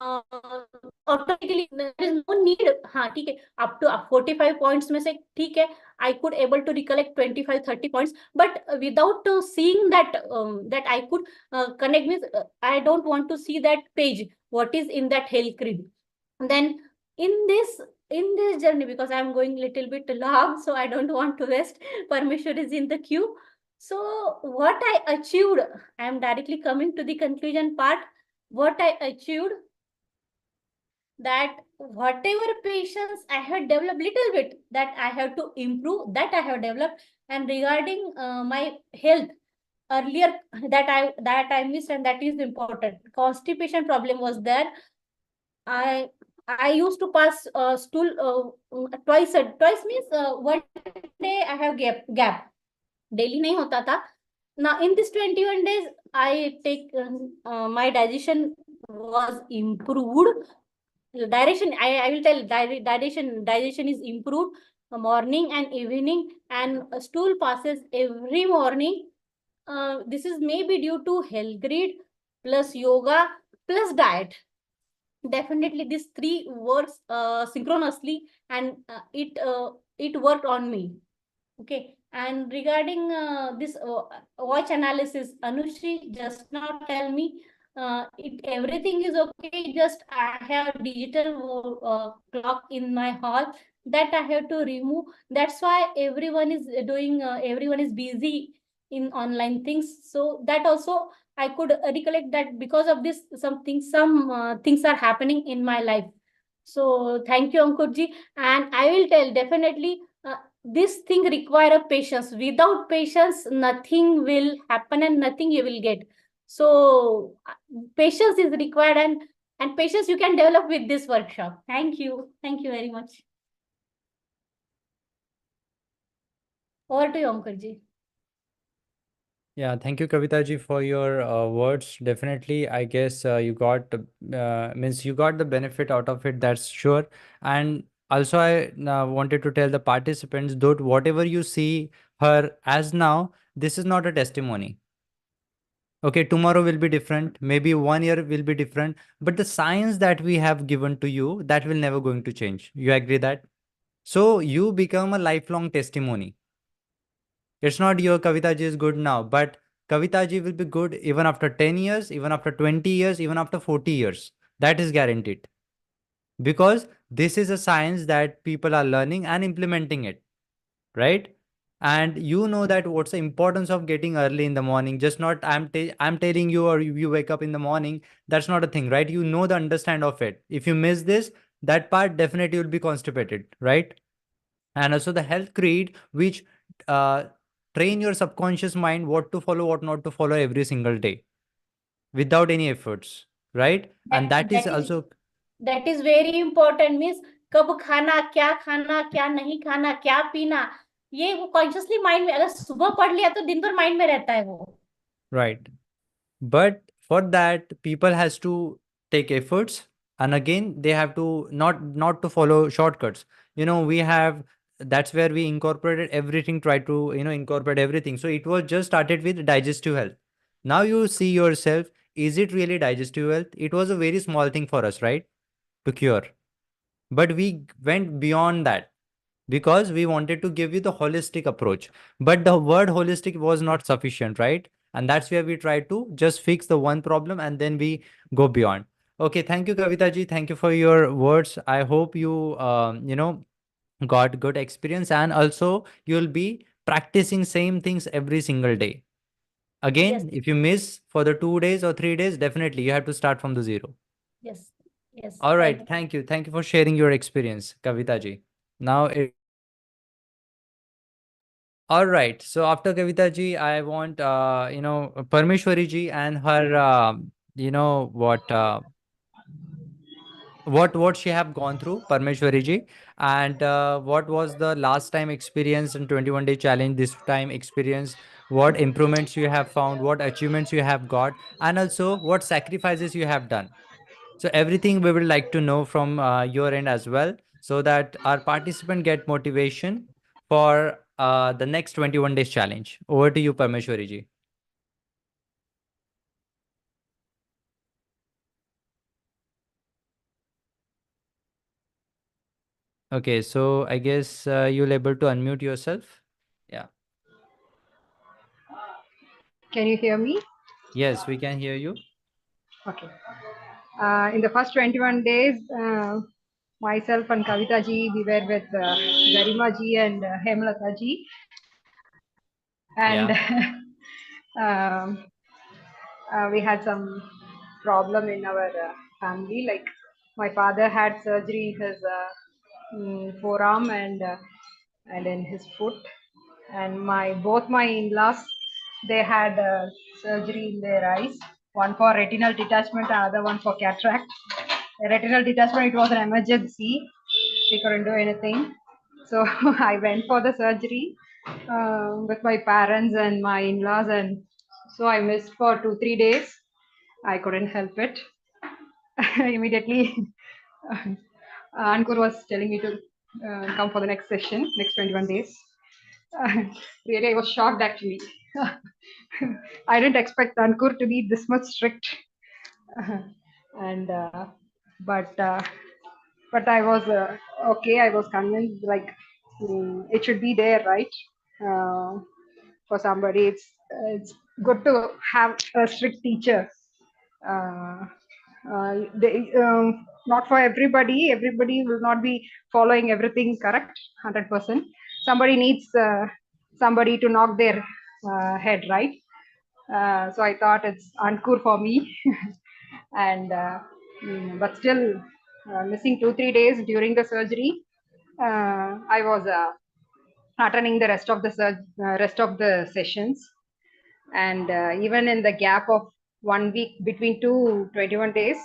Automatically there is no need. हाँ ठीक है, अप टू 45 पॉइंट्स में से ठीक है, I could able to recollect 25-30 points, but without seeing that that I could connect with, I don't want to see that page, what is in that Hell Creed. Then in this journey, because I'm going little bit long, so I don't want to waste. Parmeshwar is in the queue. So what I achieved, I am directly coming to the conclusion part. What I achieved, that whatever patience I had developed little bit, that I have to improve, that I have developed. And regarding my health, earlier that I missed, and that is important. Constipation problem was there. I used to pass stool twice means one day I have gap. Daily nahi hota tha. Now in this 21 days, I take my digestion was improved. I will tell digestion is improved morning and evening, and stool passes every morning. This is maybe due to health grid plus yoga plus diet. Definitely these three works synchronously, and it worked on me. Okay, and regarding this watch analysis, Anushri just now tell me it everything is okay. Just I have digital clock in my hall that I have to remove. That's why everyone is doing. Everyone is busy in online things. So that also I could recollect that because of this, some things are happening in my life. So thank you, Ankurji, and I will tell definitely. This thing require a patience. Without patience, nothing will happen and nothing you will get. So patience is required, and patience you can develop with this workshop. Thank you very much. Over to you, Ankurji. Yeah, thank you, Kavita ji, for your words. Definitely, I guess you got means you got the benefit out of it. That's sure. And also, I wanted to tell the participants that whatever you see her as now, this is not a testimony. Okay, tomorrow will be different. Maybe 1 year will be different. But the science that we have given to you, that will never going to change. You agree that? So you become a lifelong testimony. It's not your Kavita ji is good now, but Kavita ji will be good even after 10 years, even after 20 years, even after 40 years. That is guaranteed. Because this is a science that people are learning and implementing it, right? And you know that what's the importance of getting early in the morning. Just not I'm telling you, or you wake up in the morning. That's not a thing, right? You know the understand of it. If you miss this, that part definitely will be constipated, right? And also the health creed, which uh, train your subconscious mind what to follow, what not to follow every single day without any efforts, right? And That that is that is also that is very important. Means कब खाना क्या नहीं खाना, क्या पीना, ये वो consciously mind में, अगर सुबह पढ़ लिया तो दिन भर माइंड में रहता है वो. right. But for that, people has to take efforts, and again they have to not to follow shortcuts. We have, that's where we incorporated everything, try to incorporate everything. So it was just started with digestive health. Now you see yourself, is it really digestive health? It was a very small thing for us, right, to cure. But we went beyond that because we wanted to give you the holistic approach. But the word holistic was not sufficient, right? And that's where we try to just fix the one problem and then we go beyond. Okay, thank you, Kavita ji. Thank you for your words. I hope you, got good experience, and also you'll be practicing same things every single day. Yes, Again, if you miss for the 2 days or 3 days, definitely you have to start from the zero. yes, yes. All Thank right. you. Thank you. Thank you for sharing your experience, Kavita ji. Now all right. So after Kavita ji, I want Parmeshwari ji and her what she have gone through, Parmeshwari ji, and what was the last time experience in 21 day challenge, this time experience, what improvements you have found, what achievements you have got, and also what sacrifices you have done. So everything we would like to know from your end as well, so that our participant get motivation for the next 21 days challenge. Over to you, Parmeshwari ji. Okay, so I guess you'll able to unmute yourself. Yeah. Can you hear me? Yes, we can hear you. Okay. In the first 21 days, myself and Kavita ji, we were with Garima ji and Hemlata ji. And Yeah. um, we had some problem in our family. Like my father had surgery in his forearm and in his foot, and both my in-laws, they had surgery in their eyes. One for retinal detachment, the other one for cataract. The retinal detachment, it was an emergency. We couldn't do anything. So I went for the surgery with my parents and my in-laws, and so I missed for 2-3 days. I couldn't help it. Immediately, Ankur was telling me to come for the next session, next 21 days. Really, I was shocked actually. I didn't expect Ankur to be this much strict. and but I was okay. I was convinced like it should be there, right? For somebody, it's good to have a strict teacher. Uh, not for everybody. Everybody will not be following everything correct, 100%. Somebody needs somebody to knock their head, right? So I thought it's Ankur for me. and but still missing 2-3 days during the surgery. I was attending the rest of the sessions, and even in the gap of 1 week between 21 days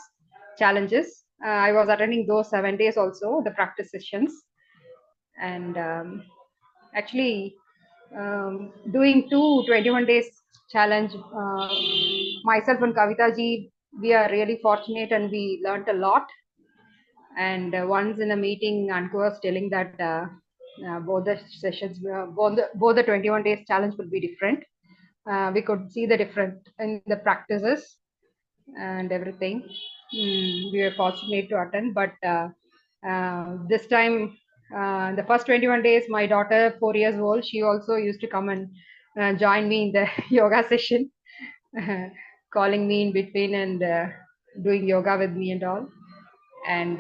challenges, I was attending those 7 days also, the practice sessions. And actually doing 21 days challenge, myself and Kavita ji, we are really fortunate and we learned a lot. And once in a meeting, Anku was telling that both the sessions, both the 21 days challenge will be different. We could see the difference in the practices and everything. We were fortunate to attend, but this time, the first 21 days, my daughter, 4 years old, she also used to come and join me in the yoga session, calling me in between and doing yoga with me and all. And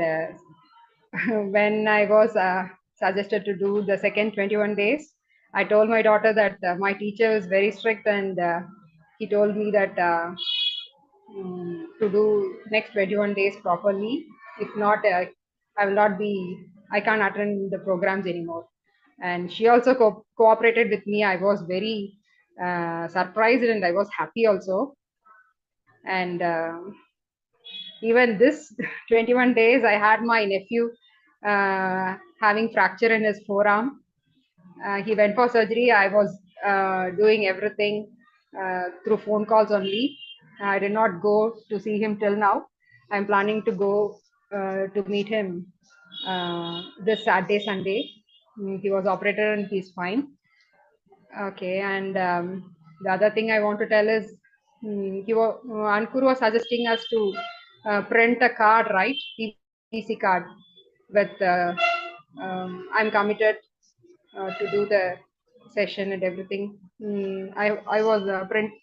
when I was suggested to do the second 21 days, I told my daughter that my teacher is very strict, and he told me that to do next 21 days properly. If not, I will not be, I can't attend the programs anymore. And she also cooperated with me. I was very surprised and I was happy also. And even this 21 days, I had my nephew having fracture in his forearm. He went for surgery. I was doing everything through phone calls only. I did not go to see him till now. I'm planning to go to meet him this Saturday, Sunday. He was operated and he's fine. Okay, and the other thing I want to tell is Ankur was suggesting us to print a card, right? PVC card with I'm committed to do the session and everything. I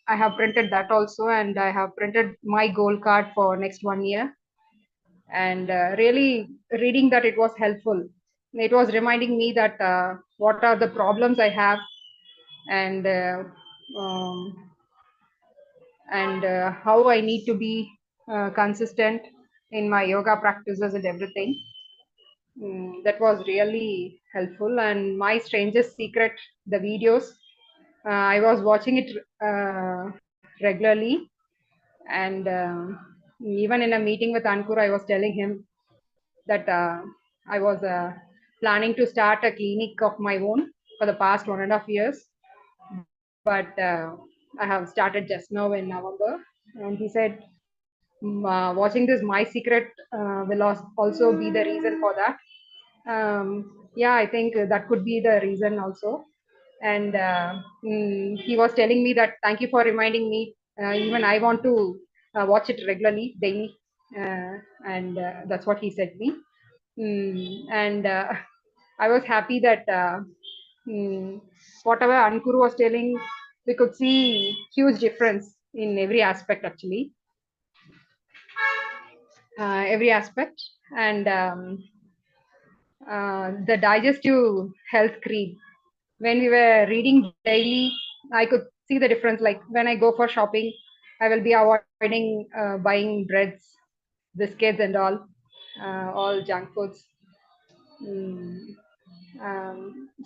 have printed that also, and I have printed my goal card for next 1 year. And really reading that, it was helpful. It was reminding me that what are the problems I have, and how I need to be consistent in my yoga practices and everything. That was really helpful. And my strangest secret, the videos, I was watching it regularly. And even in a meeting with Ankur, I was telling him that I was planning to start a clinic of my own for the past 1.5 years. But I have started just now in November. And he said, watching this My Secret will also be the reason for that. Yeah, I think that could be the reason also. And he was telling me that thank you for reminding me. Even I want to watch it regularly, daily. And that's what he said me. And I was happy that whatever Ankur was telling, we could see huge difference in every aspect actually, every aspect. And the digestive health cream, when we were reading daily, I could see the difference. Like when I go for shopping, I will be avoiding buying breads, biscuits, and all junk foods. Mm.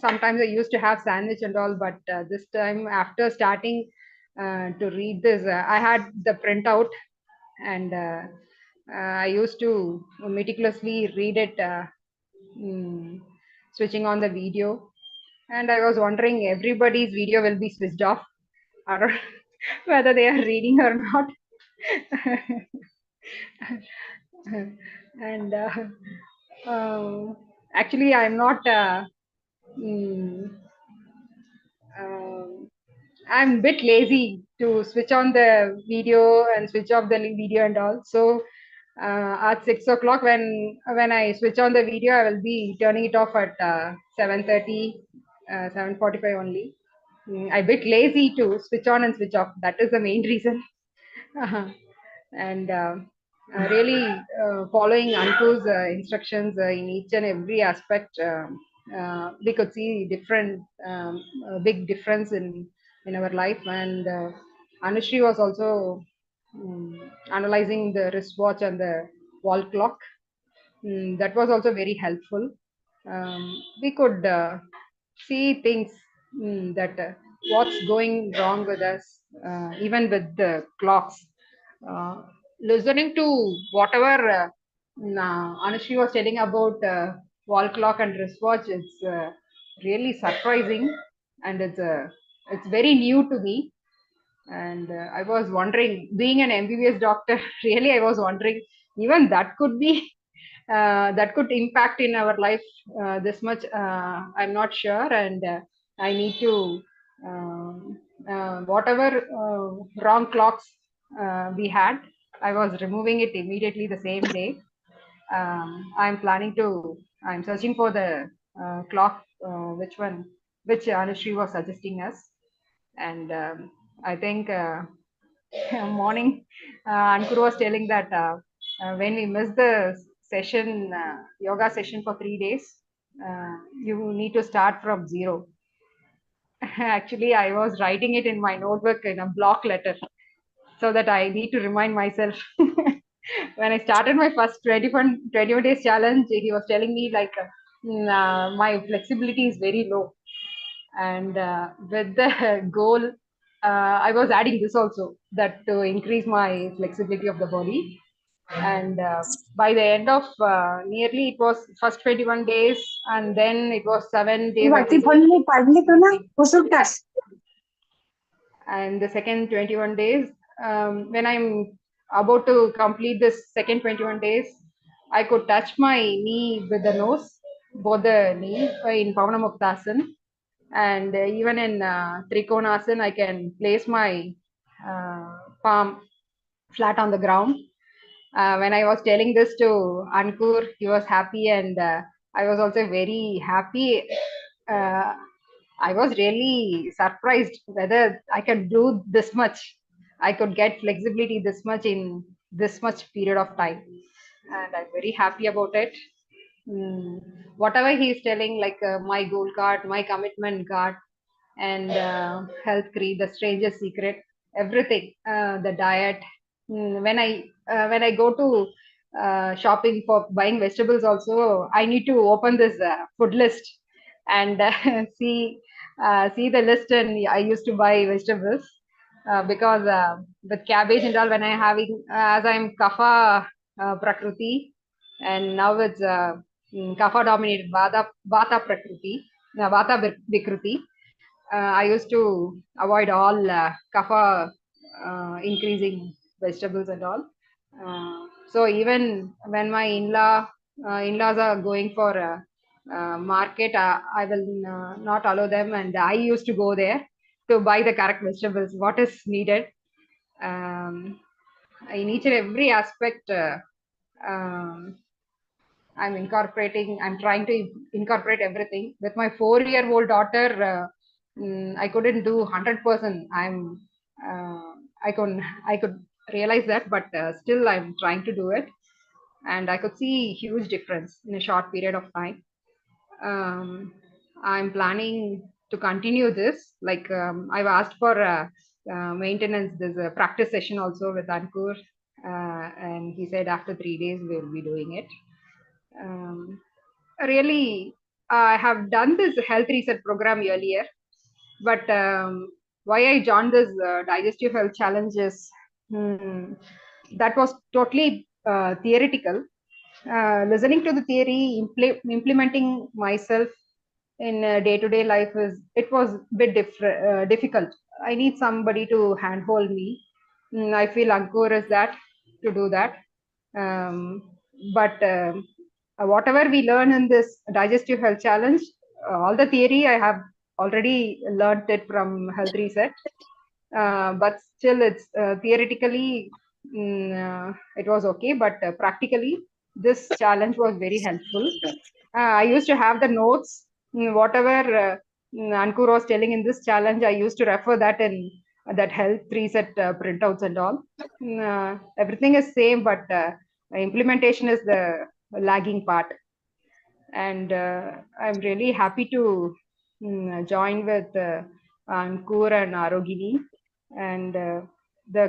Sometimes I used to have sandwich and all, but this time after starting to read this, I had the printout, and I used to meticulously read it, switching on the video. And I was wondering, everybody's video will be switched off, or whether they are reading or not. And actually, I'm not. Um, I'm a bit lazy to switch on the video and switch off the video and all. So at 6 o'clock, when I switch on the video, I will be turning it off at 7:30, 7:45 only. I'm a bit lazy to switch on and switch off. That is the main reason. And really following Anku's instructions in each and every aspect, we could see different, a big difference in our life. And Anushri was also analyzing the wristwatch and the wall clock. That was also very helpful. We could see things, that what's going wrong with us, even with the clocks. Uh, Listening to whatever Anushri was telling about wall clock and wristwatch, it's really surprising, and it's very new to me. And I was wondering, being an MBBS doctor, really I was wondering, even that could be that could impact in our life this much. I'm not sure, and I need to whatever wrong clocks we had, I was removing it immediately the same day. I'm searching for the clock, which Anushri was suggesting us. And I think morning, Ankur was telling that when we miss the session, yoga session for 3 days, you need to start from zero. Actually, I was writing it in my notebook in a block letter, so that I need to remind myself. When I started my first 21 days challenge, he was telling me like, my flexibility is very low. And with the goal, I was adding this also, that to increase my flexibility of the body. And by the end of nearly, it was first 21 days, and then it was 7 days. And the second 21 days, when I'm about to complete this second 21 days, I could touch my knee with the nose, both the knee, in Pavanamuktasan. And even in Trikonasana, I can place my palm flat on the ground. When I was telling this to Ankur, he was happy, and I was also very happy. I was really surprised whether I could do this much. I could get flexibility this much in this much period of time, and I'm very happy about it. Whatever he's telling, like my goal card, my commitment card, and health creed, the stranger's secret, everything, the diet. When I go to shopping for buying vegetables, also I need to open this food list and see the list, and I used to buy vegetables because with cabbage and all, when I having as I'm kapha prakriti, and now it's kapha dominated vata prakriti, vata vikruti. I used to avoid all kapha increasing vegetables and all. So even when my in-laws are going for a market, I will not allow them, and I used to go there to buy the correct vegetables, what is needed. In each and every aspect, I'm trying to incorporate everything. With my 4-year-old daughter, I couldn't do 100%. I could realize that, but still I'm trying to do it. And I could see huge difference in a short period of time. I'm planning to continue this. Like I've asked for maintenance. There's a practice session also with Ankur, and he said after 3 days we'll be doing it. Really, I have done this health reset program earlier, but why I joined this digestive health challenge is that was totally theoretical. Listening to the theory, implementing myself in day-to-day life was a bit difficult. I need somebody to handhold me. I feel Ankur is that to do that. But whatever we learn in this digestive health challenge, all the theory I have already learned it from Health Reset. But still, it's theoretically it was okay, but practically this challenge was very helpful. I used to have the notes, whatever Ankur was telling in this challenge. I used to refer that in that Health Reset printouts and all. Everything is same, but implementation is the lagging part. And I'm really happy to join with Ankur and Arogini, and the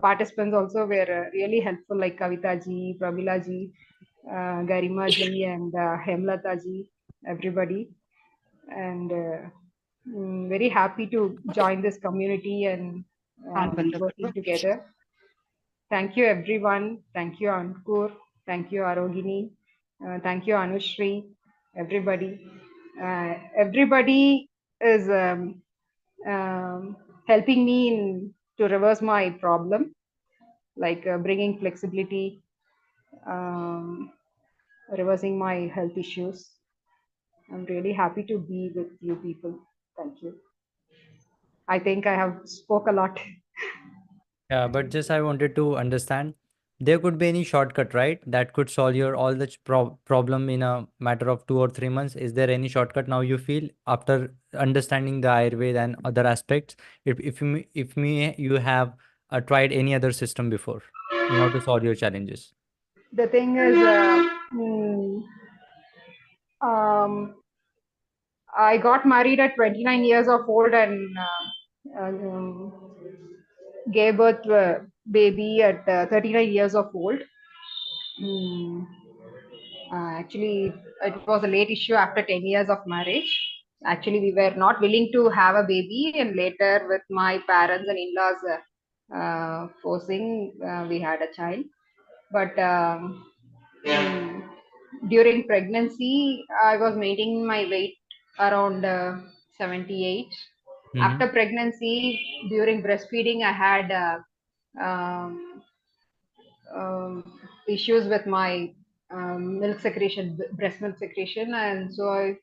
participants also were really helpful, like Kavita ji, Pramila ji, Garima ji, and Hemlata ji, everybody. And very happy to join this community and working together. Thank you, everyone. Thank you, Ankur. Thank you, Arogini. Thank you, Anushri. Everybody. Everybody is helping me to reverse my problem, like bringing flexibility, reversing my health issues. I'm really happy to be with you people. Thank you. I think I have spoke a lot. Yeah, but just I wanted to understand, there could be any shortcut, right? That could solve your all the problem in a matter of 2 or 3 months. Is there any shortcut now you feel after understanding the Ayurveda and other aspects? If you have tried any other system before in order to solve your challenges? The thing is, I got married at 29 years of old and gave birth to a baby at 39 years of old. Actually, it was a late issue after 10 years of marriage. Actually, we were not willing to have a baby, and later, with my parents and in-laws forcing, we had a child. But during pregnancy, I was maintaining my weight around 78. After pregnancy, during breastfeeding, I had issues with my milk secretion, breast milk secretion, and so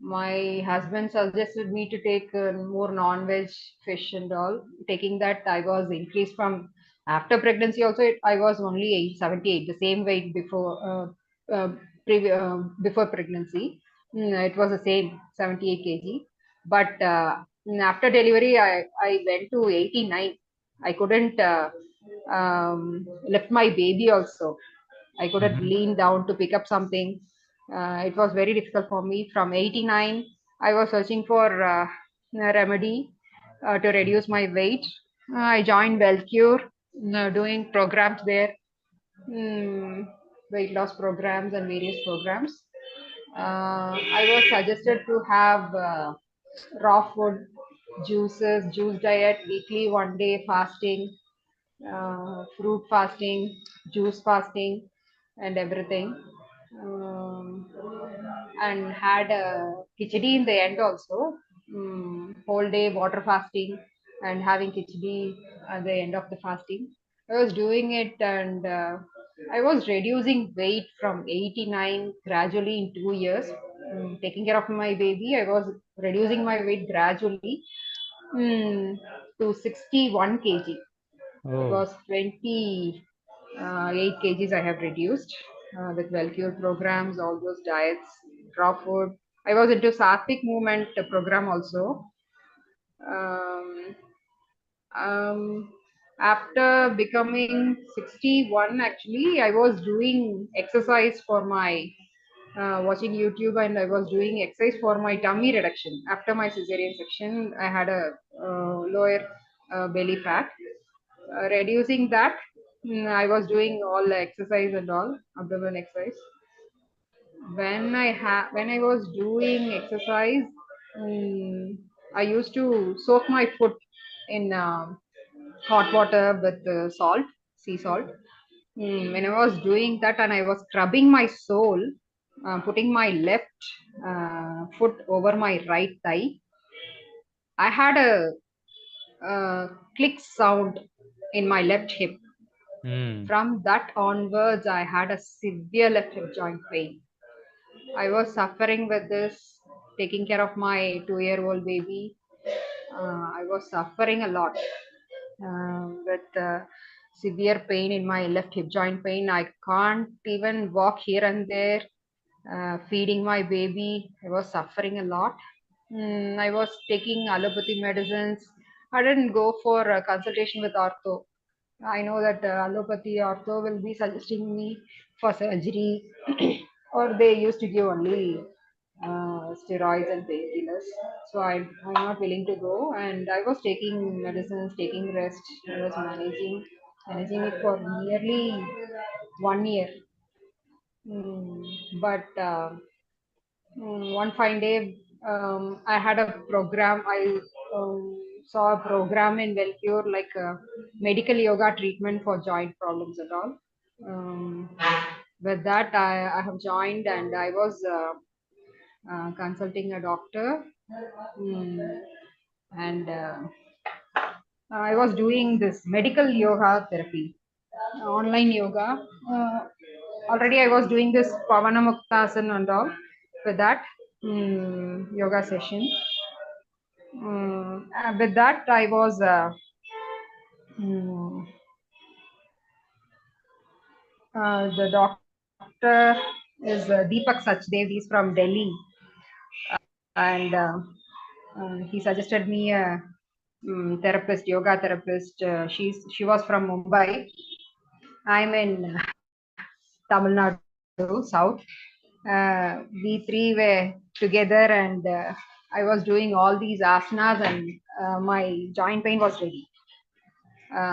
my husband suggested me to take more non-veg fish and all. Taking that, I was increased from after pregnancy. Also, I was only 78, the same weight before pregnancy. It was the same 78 kg. But after delivery, I went to 89. I couldn't lift my baby also. I couldn't lean down to pick up something. It was very difficult for me. From 89, I was searching for a remedy to reduce my weight. I joined WellCure, doing programs there, weight loss programs and various programs. I was suggested to have raw food, juices, juice diet, weekly 1 day fasting, fruit fasting, juice fasting, and everything. And had a khichdi in the end also. Whole day water fasting and having khichdi at the end of the fasting. I was doing it, and I was reducing weight from 89 gradually in 2 years. Taking care of my baby, I was reducing my weight gradually to 61 kg. It Oh, was 28 kgs I have reduced. with well-cured programs, all those diets, raw food. I was into Sattvic movement program also. Um, After becoming 61, actually, I was doing exercise for my watching YouTube, and I was doing exercise for my tummy reduction. After my cesarean section, I had a lower belly fat. Reducing that, I was doing all the exercise and all abdomen exercise. When I was doing exercise, I used to soak my foot in hot water with salt, sea salt. When I was doing that and I was scrubbing my sole, putting my left foot over my right thigh, I had a click sound in my left hip. From that onwards, I had a severe left hip joint pain. I was suffering with this, taking care of my 2-year-old baby. I was suffering a lot with severe pain in my left hip joint pain. I can't even walk here and there, feeding my baby. I was suffering a lot. I was taking allopathy medicines. I didn't go for a consultation with ortho. I know that allopathy ortho will be suggesting me for surgery, or they used to give only steroids and painkillers. So I'm not willing to go, and I was taking medicines, taking rest. I was managing it for nearly 1 year. But one fine day, I had a program. I saw a program in Wellcure, like medical yoga treatment for joint problems and all. With that, I have joined, and I was consulting a doctor. And I was doing this medical yoga therapy, online yoga. Already I was doing this Pavanamuktasan and all with that yoga session. With that, I was the doctor is Deepak Sachdev. He's from Delhi, and he suggested me a therapist, yoga therapist. She was from Mumbai. I'm in Tamil Nadu, South. We three were together, and I was doing all these asanas, and my joint pain was ready.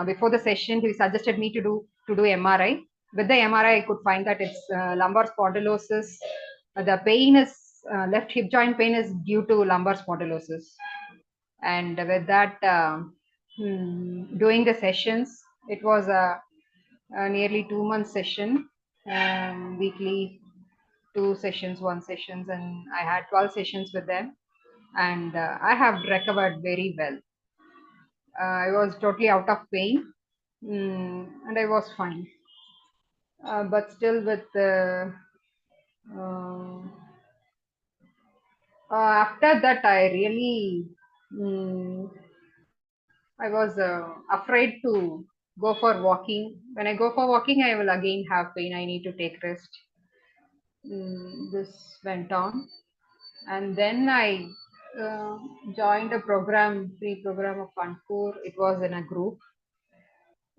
Before the session, he suggested me to do MRI. With the MRI, I could find that it's lumbar spondylosis. The pain is left hip joint pain is due to lumbar spondylosis. And with that, doing the sessions, it was a nearly 2 month session, weekly 2 sessions, 1 sessions, and I had 12 sessions with them, and I have recovered very well. I was totally out of pain, and I was fine. But still, with after that, I really I was afraid to go for walking. When I go for walking, I will again have pain. I need to take rest. This went on, and then I joined a program, free program of Kanpur. It was in a group,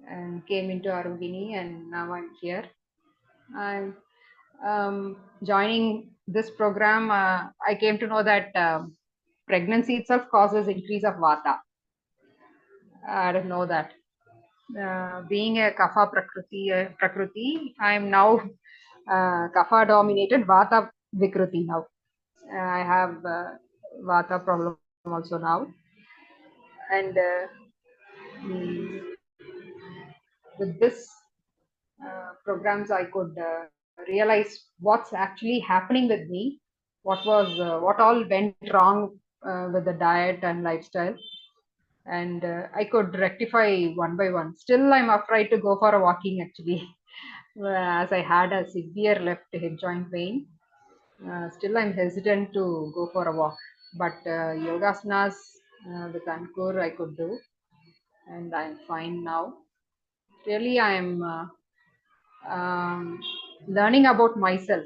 and came into Arugini, and now I'm here. I'm joining this program. I came to know that pregnancy itself causes increase of vata. I didn't know that. Being a kapha prakriti, I'm now kapha dominated vata vikruti now. I have vata problem also now, and with this programs, I could realize what's actually happening with me, what all went wrong with the diet and lifestyle, and I could rectify one by one. Still, I'm afraid to go for a walking actually, as I had a severe left hip joint pain. Still, I'm hesitant to go for a walk, but yogasanas with Ankur I could do, and I'm fine now. Really, I'm learning about myself.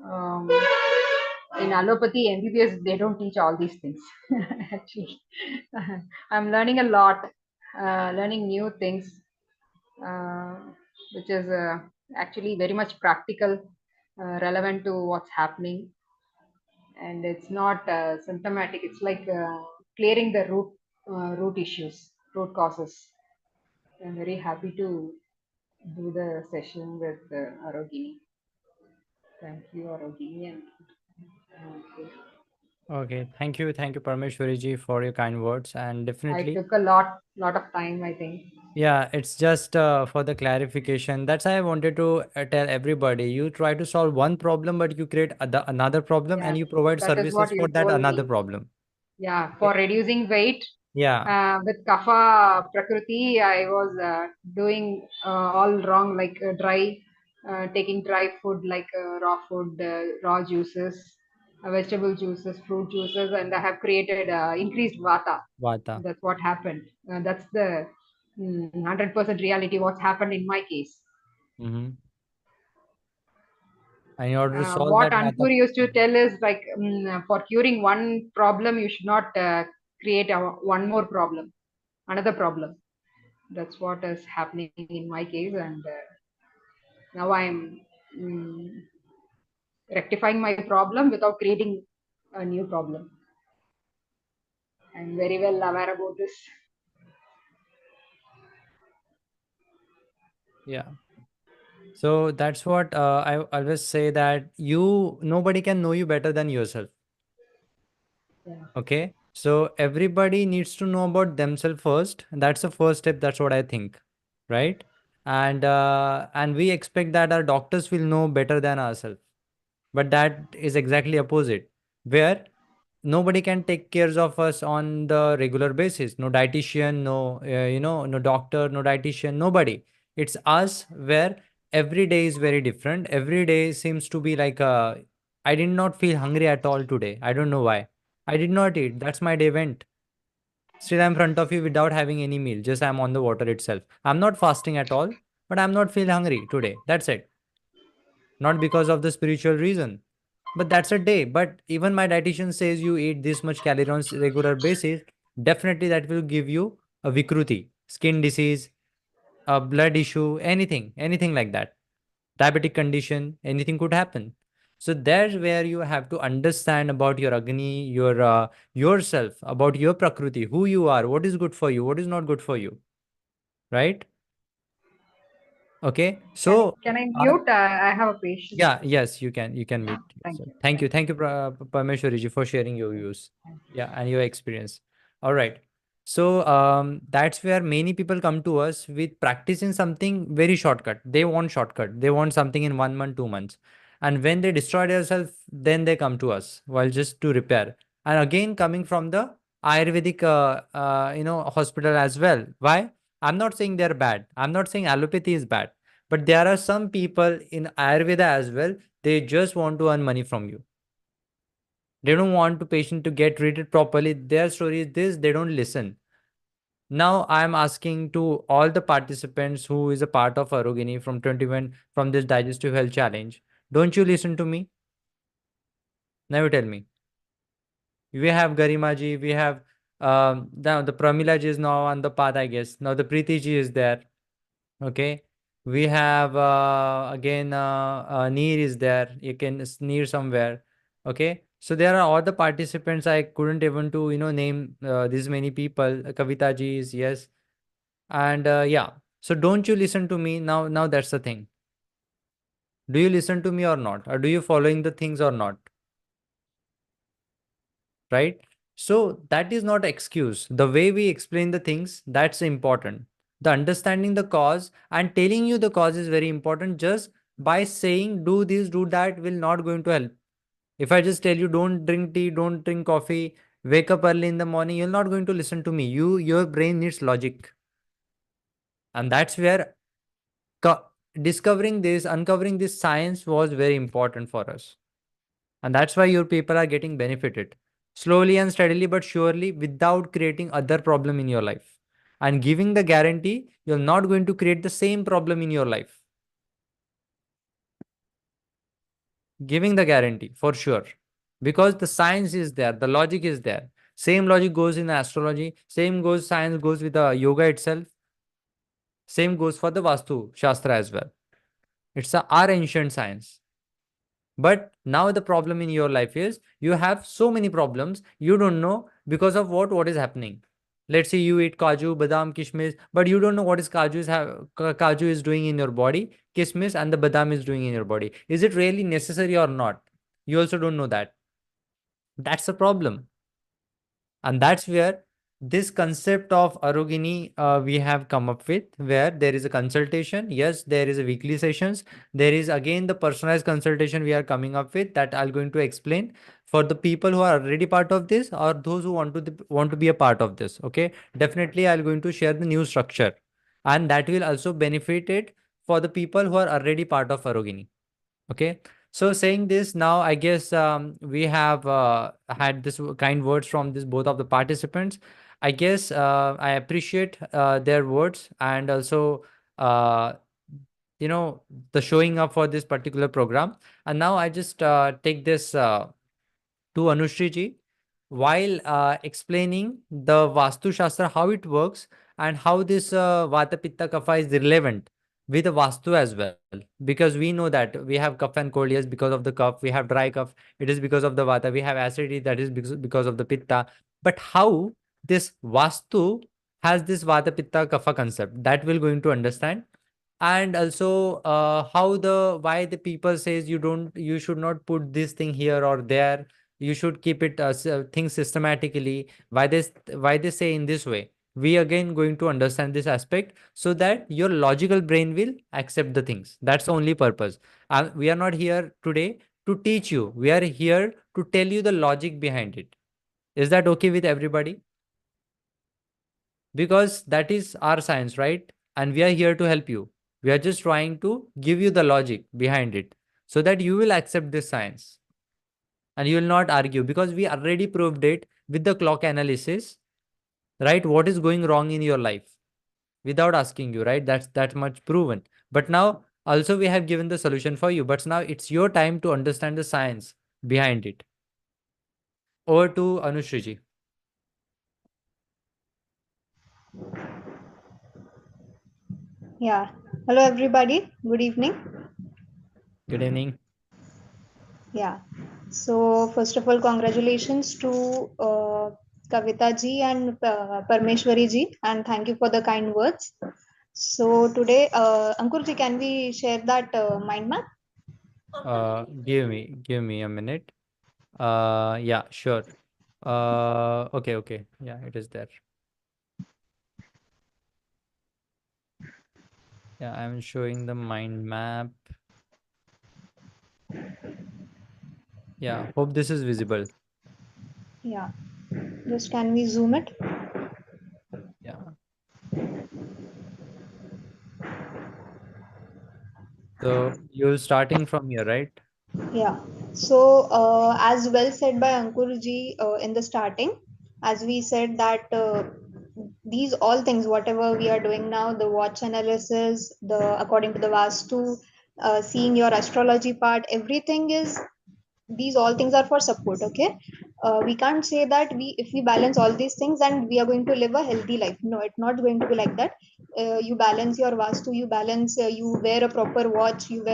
Um, in allopathy, MBBS, they don't teach all these things. Actually, I'm learning a lot, learning new things, uh, which is actually very much practical, relevant to what's happening, and it's not symptomatic. It's like clearing the root issues, root causes. I'm very happy to do the session with Arogini. Thank you, Arogini. And okay. Okay, thank you, Parmeshwari ji, for your kind words. And I definitely, took a lot of time, I think. yeah, it's just for the clarification. That's why I wanted to tell everybody. You try to solve one problem, but you create another problem, and Yes, you provide that is services what for you that told another me. problem. Yeah, for reducing weight Yeah, with Kapha Prakriti, I was doing all wrong, like taking dry food like raw food, raw juices, vegetable juices, fruit juices, and I have created increased vata. Vata. That's what happened. That's the 100% reality. What's happened in my case. Mm-hmm. And in order to solve What that Vata, Ankur used to tell is like for curing one problem, you should not create one more problem, another problem. That's what is happening in my case, and now I'm mm, rectifying my problem without creating a new problem. I'm very well aware about this. yeah. So that's what I always say, that nobody can know you better than yourself. Yeah. Okay. So everybody needs to know about themselves first. That's the first step. That's what I think. Right. And we expect that our doctors will know better than ourselves. But that is exactly opposite, where nobody can take cares of us on the regular basis. No dietitian, no no doctor, no dietitian, nobody. It's us, where every day is very different. Every day seems to be like I did not feel hungry at all today. I don't know why. I did not eat. That's my day went. Still I'm in front of you without having any meal. Just I'm on the water itself. I'm not fasting at all, but I'm not feel hungry today. That's it. Not because of the spiritual reason, but that's a day. But even my dietitian says you eat this much calorie on regular basis, definitely that will give you a vikruti, skin disease, a blood issue, anything like that, diabetic condition, anything could happen. So there's where you have to understand about your agni, your yourself, about your prakriti, who you are, what is good for you, what is not good for you, right? Okay, so Can I uh, mute? I have a patient. yeah, yes, you can Yeah. meet. Thank So you. thank you, Parmeshwari ji, for sharing your views. Thank you. Yeah, and your experience. All right. So that's where many people come to us with practicing something very shortcut. They want shortcut. They want something in 1 month, 2 months, and when they destroy themselves, then they come to us, well, just to repair. And again, coming from the Ayurvedic, hospital as well. Why? I'm not saying they're bad. I'm not saying allopathy is bad, but there are some people in Ayurveda as well, they just want to earn money from you. They don't want the patient to get treated properly. Their story is this, they don't listen. Now I'm asking to all the participants who is a part of Arogini from 21 from this digestive health challenge. Don't you listen to me? Now you tell me. We have Garima ji, we have now the Pramila ji is now on the path, I guess. Now the Preeti ji is there. Okay. We have again Neer is there. You can Neer somewhere. Okay. So there are all the participants. I couldn't even to name this many people. Kavita ji is, yes, and yeah. So don't you listen to me now? Now that's the thing. Do you listen to me or not? Or do you following the things or not? Right? So that is not excuse. The way we explain the things, that's important. The understanding the cause and telling you the cause is very important. Just by saying do this, do that will not going to help. If I just tell you don't drink tea, don't drink coffee, wake up early in the morning, you're not going to listen to me. Your brain needs logic. And that's where co- discovering this, uncovering this science was very important for us. And that's why your people are getting benefited slowly and steadily, but surely, without creating other problem in your life, and giving the guarantee you're not going to create the same problem in your life. giving the guarantee for sure, because the science is there, the logic is there. Same logic goes in astrology, same goes science goes with the yoga itself, same goes for the Vastu Shastra as well. It's our ancient science. But now the problem in your life is you have so many problems. You don't know because of what is happening. Let's say you eat kaju, badam, kishmish, but you don't know what is kaju is doing in your body, kishmish and the badam is doing in your body. Is it really necessary or not? You also don't know that. That's a problem. And that's where this concept of Arogini we have come up with, where there is a consultation. Yes, there is a weekly sessions. There is again the personalized consultation we are coming up with, that I'm going to explain for the people who are already part of this or those who want to be a part of this. Okay, definitely I'm going to share the new structure, and that will also benefit it for the people who are already part of Arogini. Okay. So saying this now, I guess we have had this kind words from this both of the participants. I guess I appreciate their words, and also uh, you know, the showing up for this particular program. And now I just take this to Anushri ji while explaining the Vastu Shastra, how it works, and how this Vata Pitta Kapha is relevant with the Vastu as well. Because we know that we have cough and cold, yes, because of the cough. We have dry cough, it is because of the Vata. We have acidity, that is because of the Pitta. But how this Vastu has this Vata Pitta Kapha concept, that we're going to understand. And also how the why the people says you should not put this thing here or there, you should keep it things systematically, why they say in this way. We again going to understand this aspect so that your logical brain will accept the things. That's the only purpose. We are not here today to teach you, we are here to tell you the logic behind it. Is that okay with everybody? Because that is our science, right? And we are here to help you. We are just trying to give you the logic behind it so that you will accept this science and you will not argue, because we already proved it with the clock analysis, right? What is going wrong in your life without asking you, right? That's much proven. But now also we have given the solution for you, but now it's your time to understand the science behind it. Over to Anushriji. Yeah. Hello, everybody. Good evening. Good evening. Yeah. So, first of all, congratulations to Kavita ji and Parmeshwari ji, and thank you for the kind words. So, today, Ankur ji, can we share that mind map? Give me a minute. Yeah, sure. Okay. Yeah, it is there. Yeah, I'm showing the mind map. Yeah, hope this is visible. Yeah. Just can we zoom it? Yeah. So you're starting from here, right? Yeah. So, as well said by Ankur ji in the starting, as we said that these all things, whatever we are doing now, the watch analysis, the according to the Vastu, seeing your astrology part, everything is, these all things are for support. Okay, we can't say that we, if we balance all these things and we are going to live a healthy life. No, it's not going to be like that. You balance your Vastu, you balance, you wear a proper watch, you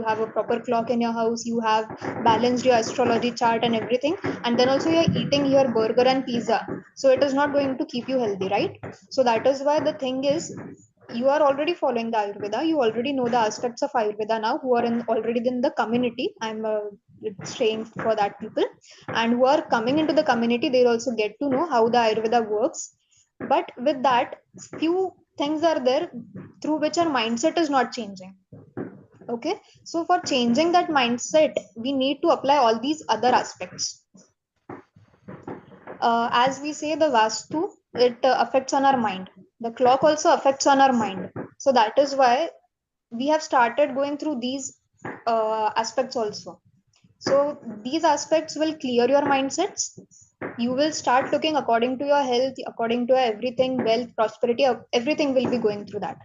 have a proper clock in your house, you have balanced your astrology chart and everything, and then also you're eating your burger and pizza, so it is not going to keep you healthy, right? So that is why the thing is, you are already following the Ayurveda, you already know the aspects of Ayurveda now, who are in already in the community. I'm saying for that people, and who are coming into the community, they'll also get to know how the Ayurveda works. But with that, few things are there through which our mindset is not changing. Okay, so for changing that mindset, we need to apply all these other aspects. As we say, the Vastu, it affects on our mind. The clock also affects on our mind. So that is why we have started going through these aspects also. So these aspects will clear your mindsets. You will start looking according to your health, according to everything, wealth, prosperity, everything will be going through that.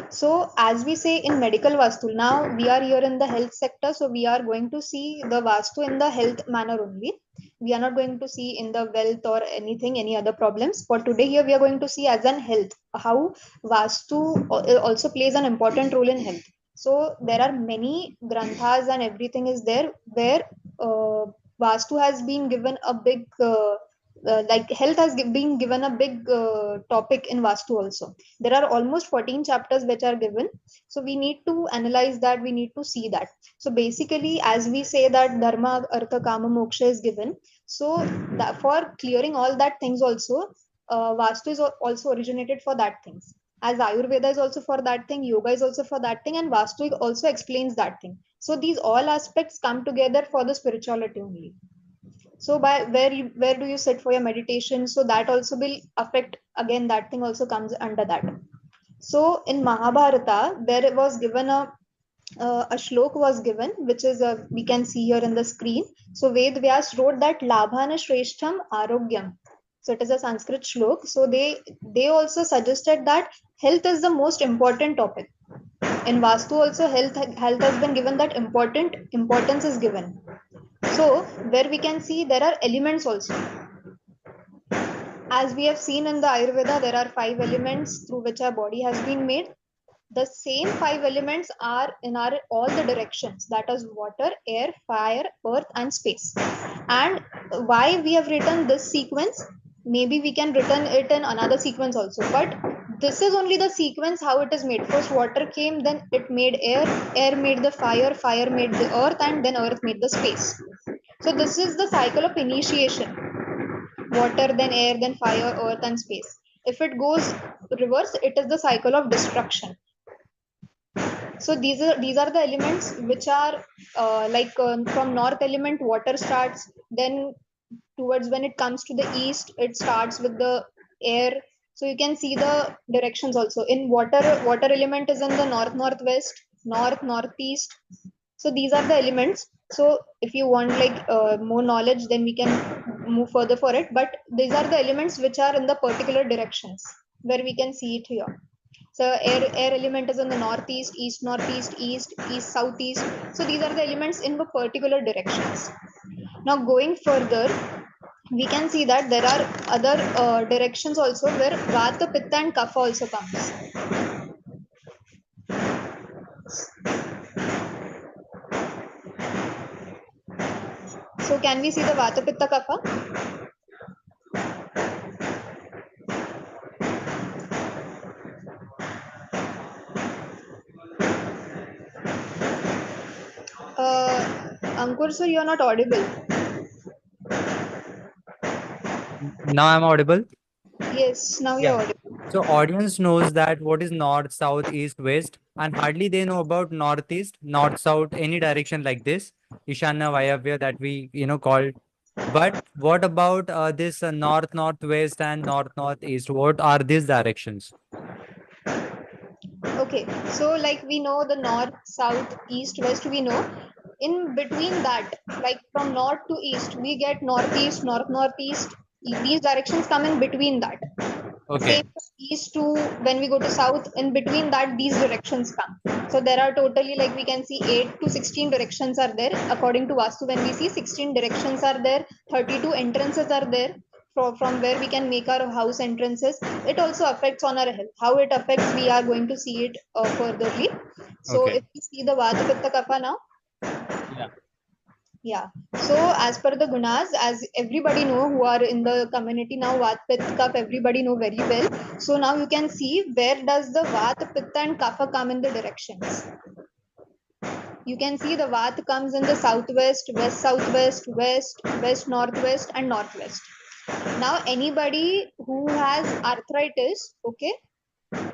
So as we say in medical Vastu, now we are here in the health sector, so we are going to see the Vastu in the health manner only. We are not going to see in the wealth or anything, any other problems. For today here, we are going to see as an health, how Vastu also plays an important role in health. So there are many granthas and everything is there where Vastu has been given a big like health has been given a big topic in Vastu also. There are almost 14 chapters which are given, so we need to analyze that, we need to see that. So basically, as we say that dharma artha kama moksha is given, so that for clearing all that things also, Vastu is also originated for that things, as Ayurveda is also for that thing, yoga is also for that thing, and Vastu also explains that thing. So these all aspects come together for the spirituality only. So by where do you sit for your meditation, so that also will affect, again that thing also comes under that. So in Mahabharata, there was given a shlok was given, which is we can see here in the screen. So Ved Vyas wrote that Labhana Shreshtham Arogyam. So it is a Sanskrit shlok. So they also suggested that health is the most important topic. In Vastu also health has been given that importance is given. So where we can see there are elements also. As we have seen in the Ayurveda, there are 5 elements through which our body has been made. The same 5 elements are in our all the directions, that is water, air, fire, earth and space. And why we have written this sequence, maybe we can written it in another sequence also, but this is only the sequence how it is made. First water came, then it made air, air made the fire, fire made the earth, and then earth made the space. So this is the cycle of initiation: water, then air, then fire, earth and space. If it goes reverse, it is the cycle of destruction. So these are the elements which are from north element water starts, then towards when it comes to the east it starts with the air. So you can see the directions also. In water element is in the northwest, northeast. So these are the elements. So if you want more knowledge, then we can move further for it, but these are the elements which are in the particular directions where we can see it here. So air element is in the northeast, northeast, east, southeast. So these are the elements in the particular directions. Now going further, we can see that there are other directions also where Vata, Pitta and Kapha also comes. So can we see the Vata, Pitta, Kapha? Ankur sir, you are not audible. Now I'm audible. Yes, now Yeah. you're audible. So audience knows that what is north, south, east, west, and hardly they know about northeast, north, south, any direction like this, Ishana Vayavya that we call. But what about this north, northwest, and northeast? What are these directions? Okay, so like we know the north, south, east, west, we know. In between that, like from north to east, we get northeast, northeast. These directions come in between that. Okay. Same east to when we go to south, in between that, these directions come. So there are totally, like we can see 8 to 16 directions are there. According to Vastu, when we see 16 directions are there, 32 entrances are there. From where we can make our house entrances. It also affects on our health. How it affects, we are going to see it furtherly. So Okay. if we see the Vata, Pitta, Kapha now. Yeah. Yeah. So as per the gunas, as everybody know who are in the community now, Vat, Pitta, Kapha, everybody know very well. So now you can see where does the Vata, Pitta and Kapha come in the directions. You can see the Vat comes in the southwest, west, southwest, west, northwest and northwest. Now anybody who has arthritis, okay,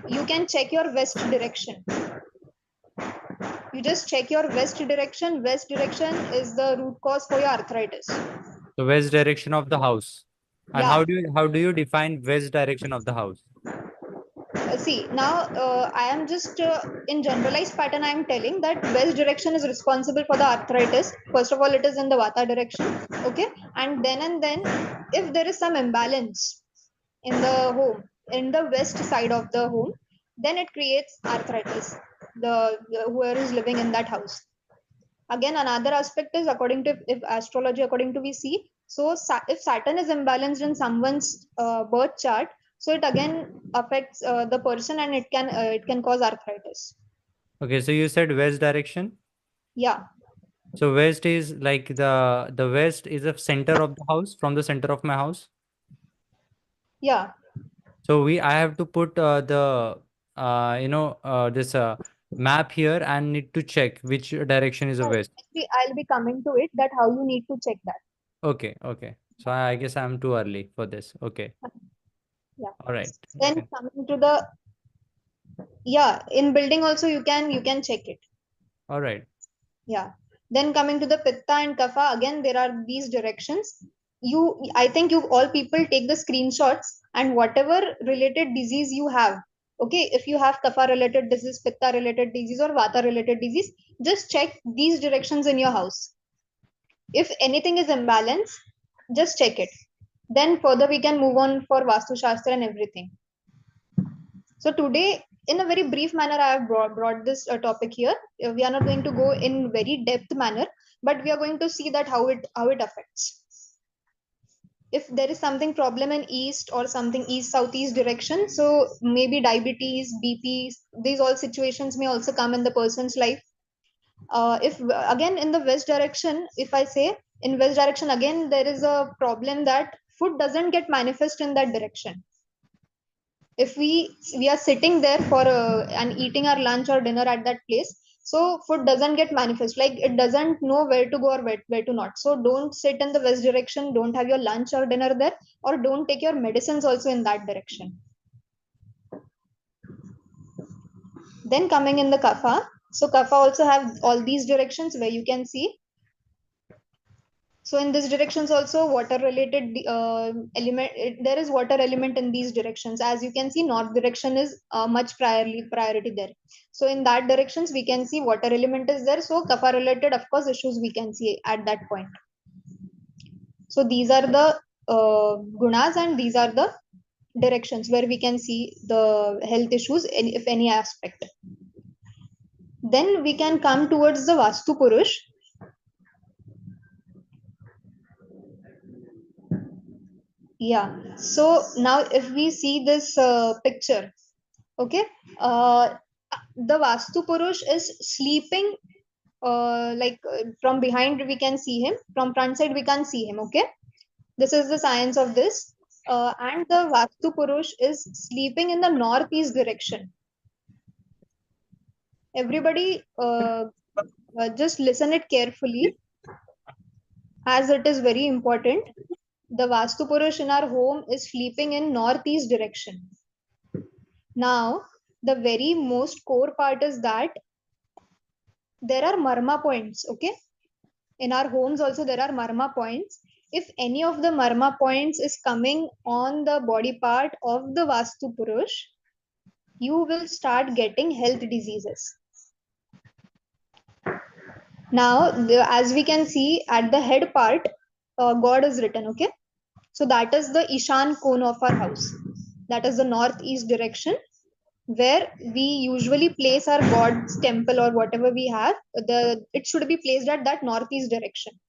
you can check your west direction. You just check your west direction. West direction is the root cause for your arthritis. The west direction of the house. And Yeah. how do you define west direction of the house? See, now I am just in generalized pattern, I am telling that west direction is responsible for the arthritis. First of all, it is in the Vata direction. Okay. And then, if there is some imbalance in the home, in the west side of the home, then it creates arthritis. The whoever is living in that house. Again, another aspect is according to if astrology, according to we see, so if Saturn is imbalanced in someone's birth chart, so it again affects the person and it can cause arthritis. Okay, so you said west direction. Yeah, So west is like the west is the center of the house, from the center of my house. yeah. So I have to put this map here and need to check which direction is the west. I'll be coming to it, that how you need to check that. Okay, okay. So I guess I'm too early for this. Okay. Yeah. All right. Then Okay. coming to the, yeah, in building also you can check it. All right. Yeah. Then coming to the Pitta and Kapha, again there are these directions. I think you all people take the screenshots and whatever related disease you have. Okay, if you have Kapha related disease, Pitta related disease, or Vata related disease, just check these directions in your house. If anything is imbalanced, just check it. Then further we can move on for Vastu Shastra and everything. So today, in a very brief manner, I have brought this topic here. We are not going to go in very depth manner, but we are going to see that how it affects. If there is something problem in east or something east southeast direction, so maybe diabetes, BP, these all situations may also come in the person's life. If again in the west direction, if I say in west direction, again there is a problem that food doesn't get manifest in that direction. If we are sitting there for and eating our lunch or dinner at that place, so food doesn't get manifest, like it doesn't know where to go or where to not. So don't sit in the west direction, don't have your lunch or dinner there, or don't take your medicines also in that direction. Then coming in the Kapha, so Kapha also have all these directions where you can see. So in these directions also water related element, there is water element in these directions. As you can see, north direction is much priority there. So in that directions we can see water element is there. So Kapha related, of course, issues we can see at that point. So these are the gunas and these are the directions where we can see the health issues if any aspect. Then we can come towards the Vastu Purush. Yeah, so now if we see this picture, okay, the Vastu Purush is sleeping, from behind we can see him, from front side we can see him, okay. This is the science of this. And the Vastu Purush is sleeping in the northeast direction. Everybody just listen it carefully, as it is very important. The Vastu Purush in our home is sleeping in northeast direction. Now, the very most core part is that there are marma points, okay? In our homes also there are marma points. If any of the marma points is coming on the body part of the Vastu Purush, you will start getting health diseases. Now, as we can see at the head part, God is written, okay? So that is the Ishan cone of our house. That is the northeast direction, where we usually place our God's temple or whatever we have. It should be placed at that northeast direction.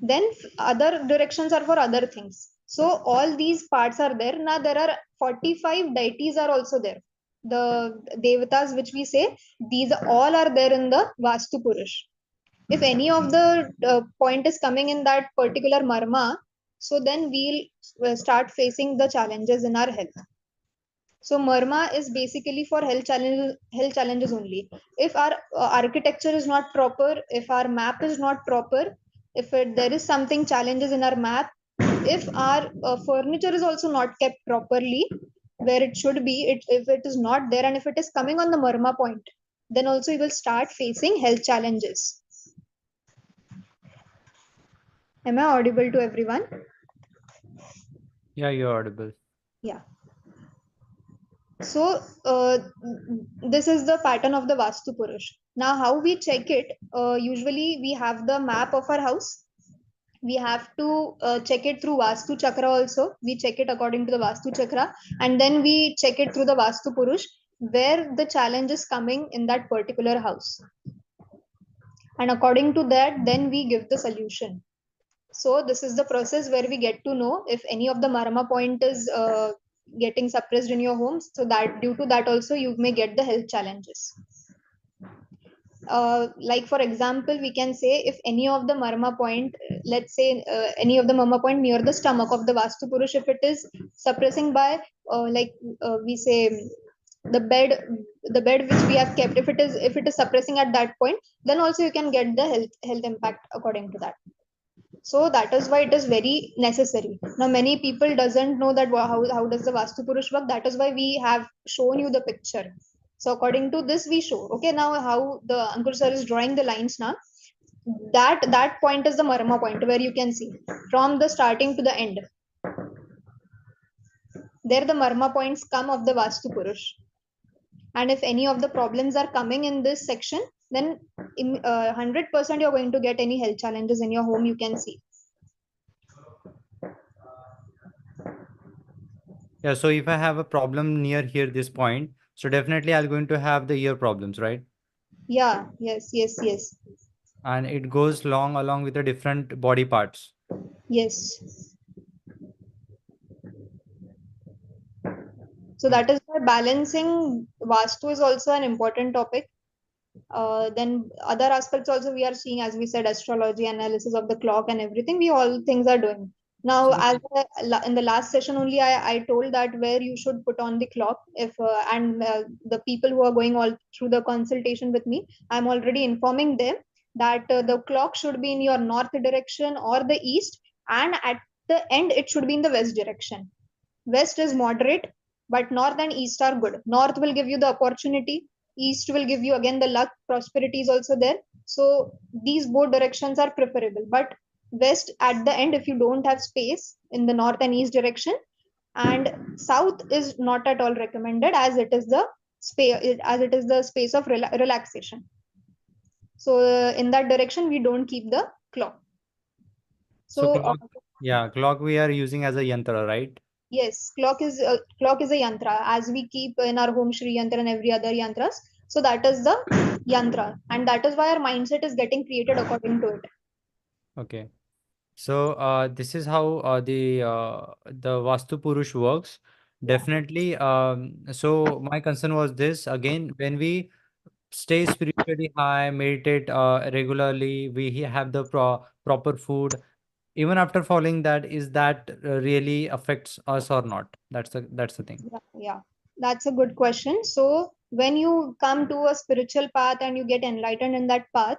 Then other directions are for other things. So all these parts are there. Now there are 45 deities are also there. The devatas which we say, these all are there in the Vastu Purush. If any of the point is coming in that particular marma, so then we'll start facing the challenges in our health. So marma is basically for health challenges only. If our architecture is not proper, if our map is not proper, if there is something challenges in our map, if our furniture is also not kept properly where it should be, if it is not there and if it is coming on the marma point, then also you will start facing health challenges. Am I audible to everyone? Yeah, you're audible. Yeah. So this is the pattern of the Vastu Purush. Now, how we check it? Usually we have the map of our house. we have to check it through Vastu Chakra also. We check it according to the Vastu Chakra, and then we check it through the Vastu Purush, where the challenge is coming in that particular house. And according to that, then we give the solution. So this is the process where we get to know if any of the Marma point is getting suppressed in your home. So that due to that also you may get the health challenges. Like for example, we can say if any of the Marma point, let's say any of the Marma point near the stomach of the Vastu Purush, if it is suppressing by we say the bed which we have kept, if it is suppressing at that point, then also you can get the health impact according to that. So that is why it is very necessary. Now many people doesn't know that how does the Vastu Purush work. That is why we have shown you the picture. So according to this we show. Okay, now how the Ankur sir is drawing the lines now. That point is the Marma point where you can see from the starting to the end. There the Marma points come of the Vastu Purush. And if any of the problems are coming in this section, then 100% you're going to get any health challenges in your home, you can see. Yeah, so if I have a problem near here, this point, so definitely I'm going to have the ear problems, right? Yeah, yes. And it goes along with the different body parts. Yes. So that is why balancing Vastu is also an important topic. Then other aspects also we are seeing, as we said, astrology, analysis of the clock and everything. We all things are doing. Now, So- in the last session only, I told that where you should put on the clock. If the people who are going all through the consultation with me, I'm already informing them that the clock should be in your north direction or the east, and at the end it should be in the west direction. West is moderate, but north and east are good. North will give you the opportunity, east will give you again the luck, prosperity is also there. So these both directions are preferable. But west at the end, if you don't have space in the north and east direction, and south is not at all recommended as it is the space of relaxation. So in that direction, we don't keep the clock. So So clock we are using as a yantra, right? yes, clock is a yantra, as we keep in our home Shri yantra and every other yantras. So that is the yantra, and that is why our mindset is getting created according to it. Okay. So this is how the Vastu Purush works. Definitely. So my concern was this again, when we stay spiritually high, meditate regularly, we have the proper food. Even after following that, is that really affects us or not? That's the thing. Yeah, that's a good question. So when you come to a spiritual path and you get enlightened in that path,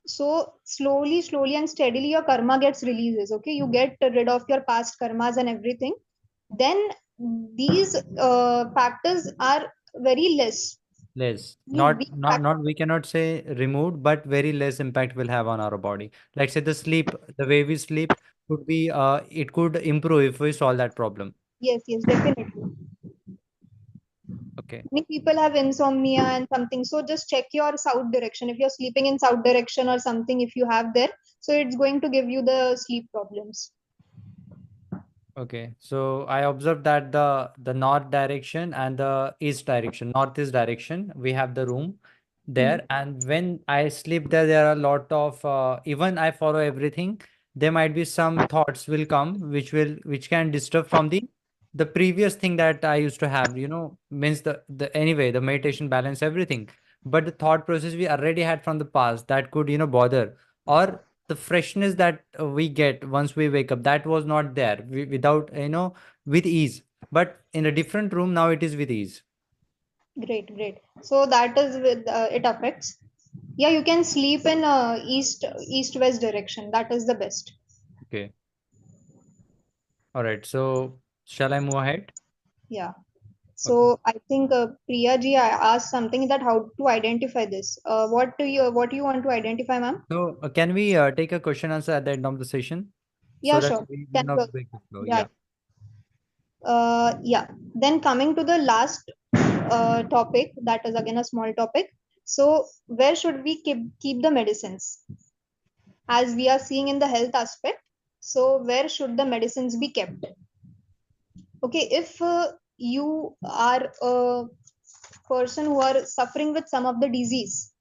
so slowly and steadily your karma gets releases. Okay, you get rid of your past karmas and everything. Then these factors are very less. Less, These not we cannot say removed, but very less impact will have on our body. Let's say the sleep, the way we sleep could be it could improve if we solve that problem. Yes, definitely. Okay. Many people have insomnia and something. So just check your south direction. If you're sleeping in south direction or something, if you have there, so it's going to give you the sleep problems. Okay, so I observed that the north direction and the east direction, northeast direction, we have the room there, and when I sleep there, there are a lot of even I follow everything. There might be some thoughts will come which can disturb from the previous thing that I used to have. Means the anyway the meditation balance everything, but the thought process we already had from the past that could bother, or the freshness that we get once we wake up, that was not there without with ease, but in a different room now it is with ease. Great. So that is with it affects. Yeah, you can sleep in east west direction. That is the best. Okay, all right, so shall I move ahead? Yeah. Okay. So I think Priya ji, I asked something that how to identify this. What do you want to identify, ma'am? So can we take a question answer at the end of the session Yeah, so that sure. we will Can not break the flow? yeah. Yeah. Yeah. Then coming to the last topic, that is again a small topic. So where should we keep the medicines? As we are seeing in the health aspect, So where should the medicines be kept? Okay, if you are a person who are suffering with some of the disease,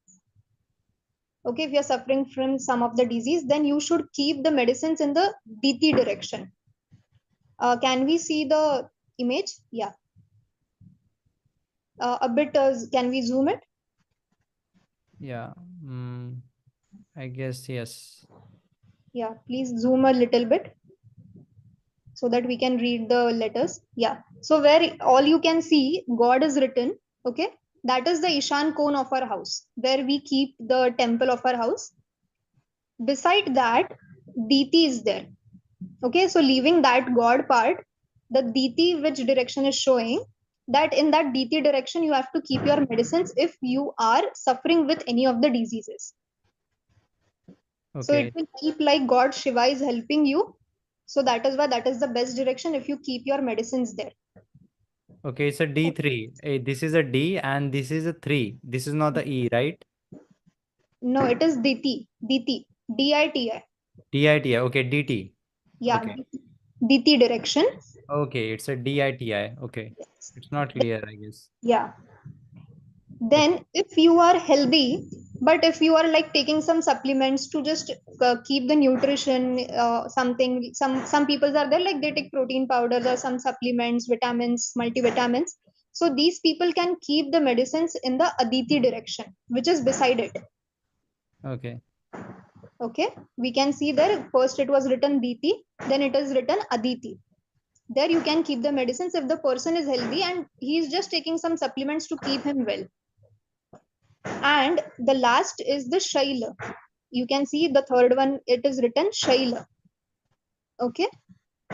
okay, if you're suffering from some of the disease, then you should keep the medicines in the DT direction. Can we see the image? Yeah. A bit, can we zoom it? Yeah. I guess yes. Yeah, please zoom a little bit so that we can read the letters. Yeah. So where all you can see, God is written. Okay. That is the Ishan cone of our house, where we keep the temple of our house. Beside that, DT is there. Okay. So leaving that God part, the DT which direction is showing, that in that DT direction, you have to keep your medicines if you are suffering with any of the diseases. So it Okay. will keep like God Shiva is helping you. So that is why that is the best direction if you keep your medicines there. Okay, it's a D3. This is a D and this is a 3. This is not the E, right? No, it is DT, DT, DITI. DITI. Okay, DT. Yeah, Okay. DT direction. Okay, it's a DITI. Okay. It's not clear, I guess. Yeah. Okay. Then if you are healthy, but if you are like taking some supplements to just keep the nutrition, something, some people are there like they take protein powders or some supplements, vitamins, multivitamins. So these people can keep the medicines in the Aditi direction, which is beside it. Okay. Okay, we can see there first it was written DT, then it is written Aditi. There you can keep the medicines if the person is healthy and he is just taking some supplements to keep him well. And the last is the Shaila. You can see the third one, it is written Shaila. Okay,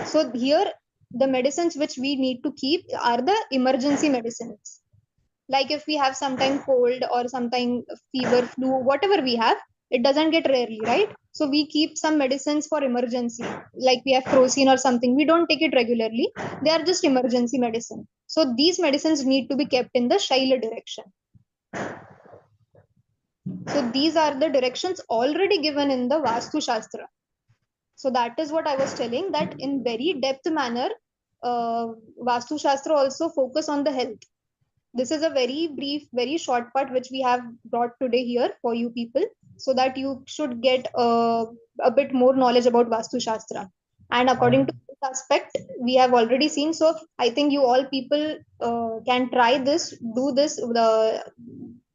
so here the medicines which we need to keep are the emergency medicines. Like if we have sometime cold or sometime fever, flu, whatever we have, it doesn't get rarely, right? So we keep some medicines for emergency, like we have crocin or something. We don't take it regularly. They are just emergency medicine. So these medicines need to be kept in the Shaila direction. So these are the directions already given in the Vastu Shastra. So that is what I was telling, that in very depth manner, Vastu Shastra also focus on the health. This is a very brief, very short part which we have brought today here for you people, so that you should get a bit more knowledge about Vastu Shastra. And according to this aspect, we have already seen. So I think you all people can try this, do this. The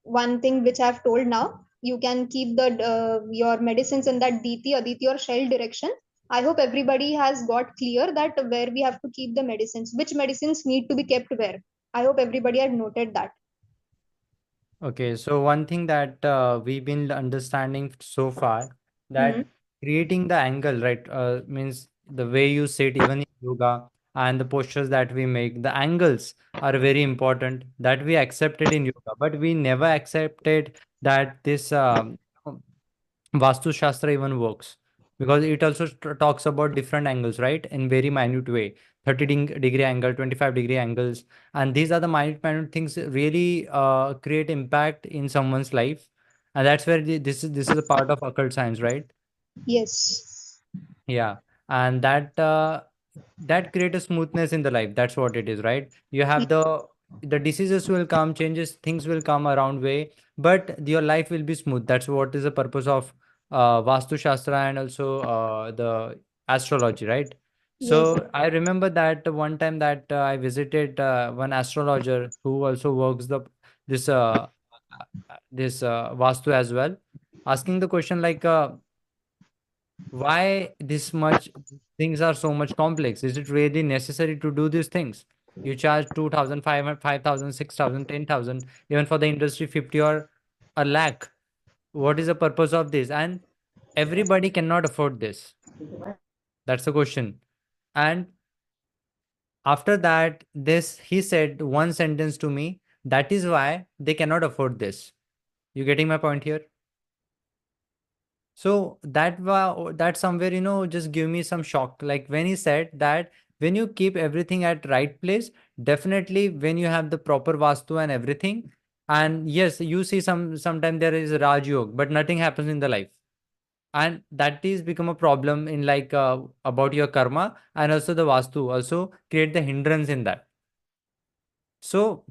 one thing which I have told now, you can keep the your medicines in that DT, Aditi or Shell direction. I hope everybody has got clear that where we have to keep the medicines, which medicines need to be kept where. I hope everybody had noted that. Okay, so one thing that we've been understanding so far, Hmm. that creating the angle, right, means the way you sit, even in yoga, and the postures that we make, the angles are very important that we accepted in yoga, but we never accepted that this Vastu Shastra even works, because it also talks about different angles, right, in very minute way, 30 degree angle, 25-degree angles, and these are the minute things that really create impact in someone's life, and that's where this is a part of occult science, right? Yes. Yeah, and that create a smoothness in the life. That's what it is, right? You have the diseases will come, changes, things will come around way, but your life will be smooth. That's what is the purpose of Vastu Shastra and also the astrology, right? Yes. So I remember that one time that I visited one astrologer who also works this Vastu as well, asking the question like. Why this much things are so much complex? Is it really necessary to do these things? You charge 2,000, 5,000, 6,000, 10,000, even for the industry 50 or a lakh. What is the purpose of this? And everybody cannot afford this. That's the question. And after that, this he said one sentence to me. That is why they cannot afford this. You getting my point here? So that somewhere, just give me some shock. Like when he said that when you keep everything at right place, definitely when you have the proper vastu and everything, and yes, you see sometimes there is Raj Yoga, but nothing happens in the life. and that is become a problem in like about your karma, and also the vastu also create the hindrance in that. So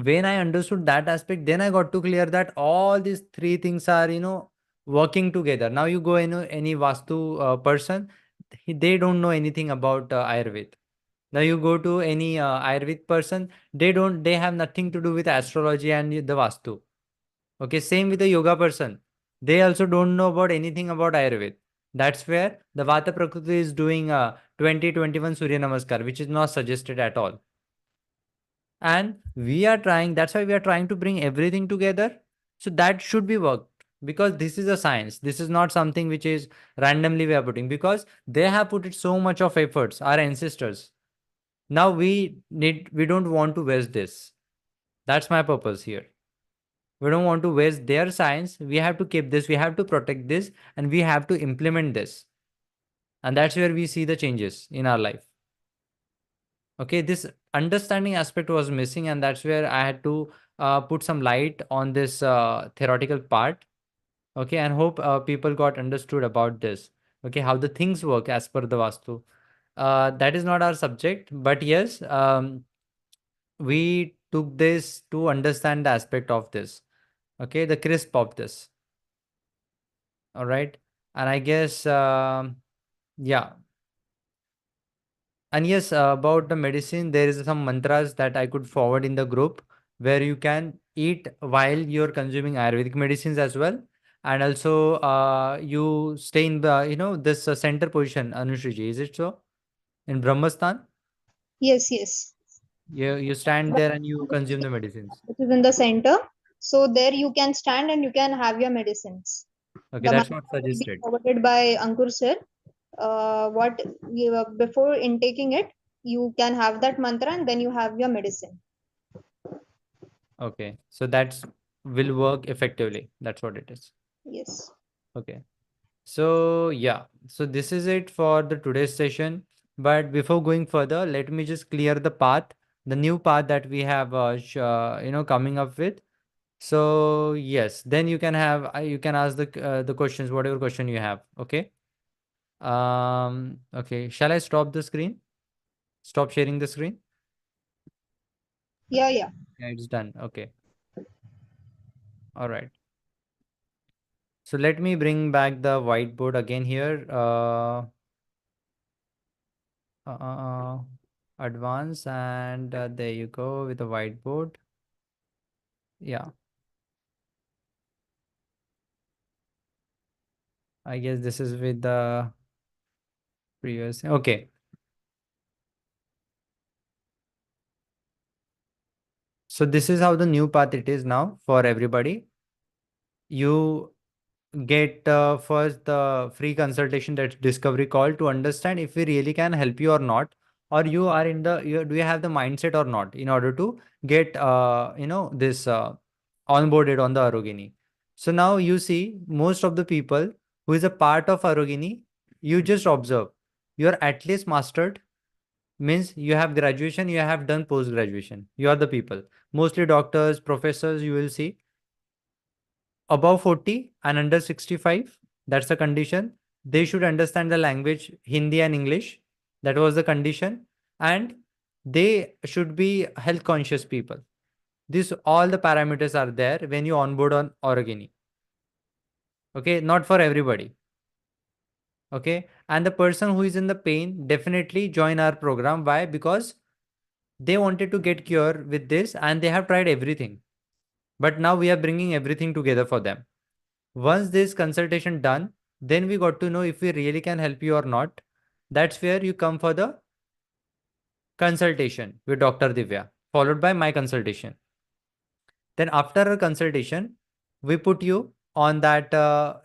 when I understood that aspect, then I got to clear that all these three things are, working together. Now you go, any vastu person, they don't know anything about Ayurveda. Now you go to any Ayurvedic person, they have nothing to do with astrology and the vastu. Okay, same with the yoga person. They also don't know about anything about Ayurveda. That's where the Vata Prakriti is doing 20-21 Surya Namaskar, which is not suggested at all. And we are trying, that's why we are trying to bring everything together. So that should be worked, because this is a science. This is not something which is randomly we are putting, because they have put it so much of efforts, our ancestors. Now we don't want to waste this. That's my purpose here. We don't want to waste their science. We have to keep this, we have to protect this, and we have to implement this. And that's where we see the changes in our life. Okay, this understanding aspect was missing, and that's where I had to put some light on this theoretical part. Okay, and hope people got understood about this. Okay, how the things work as per the Vastu. That is not our subject, but yes, we took this to understand the aspect of this. Okay, the crisp of this. All right, and I guess yeah. And yes, about the medicine, there is some mantras that I could forward in the group where you can eat while you're consuming Ayurvedic medicines as well. And also, you stay in the, this center position, Anushiji, is it so? In Brahmastan, Yes, yes. you stand there and you consume the medicines. It is in the center. So there you can stand and you can have your medicines. Okay, The that's mantra not will be suggested. forwarded by Ankur sir. What you, before intaking it, you can have that mantra and then you have your medicine. Okay, so that's will work effectively. That's what it is. Yes. Okay. So yeah, so this is it for the today's session. But before going further, let me just clear the path, the new path that we have, coming up with. So yes, then you can have, you can ask the questions, whatever question you have. Okay. Okay. Shall I stop the screen? Stop sharing the screen? Yeah, yeah. Yeah, it's done. Okay. All right. So let me bring back the whiteboard again here. Uh, advance, and there you go with the whiteboard. Yeah, I guess this is with the previous. Okay. So this is how the new path it is now for everybody. You get first the free consultation, that's discovery call, to understand if we really can help you or not, or you are in the, do you have the mindset or not, in order to get this onboarded on the Arogini. So now you see most of the people who is a part of Arogini, you just observe, you're at least mastered, means you have graduation, you have done post graduation, you are the people, mostly doctors, professors, you will see above 40 and under 65, that's the condition. They should understand the language Hindi and English, that was the condition. And they should be health conscious people. This all the parameters are there when you onboard on Orogeny. Okay, not for everybody. Okay, and the person who is in the pain, definitely join our program. Why? Because they wanted to get cure with this and they have tried everything, but now we are bringing everything together for them. Once this consultation done, then we got to know if we really can help you or not. That's where you come for the consultation with Dr. Divya, followed by my consultation. Then after a consultation, we put you on that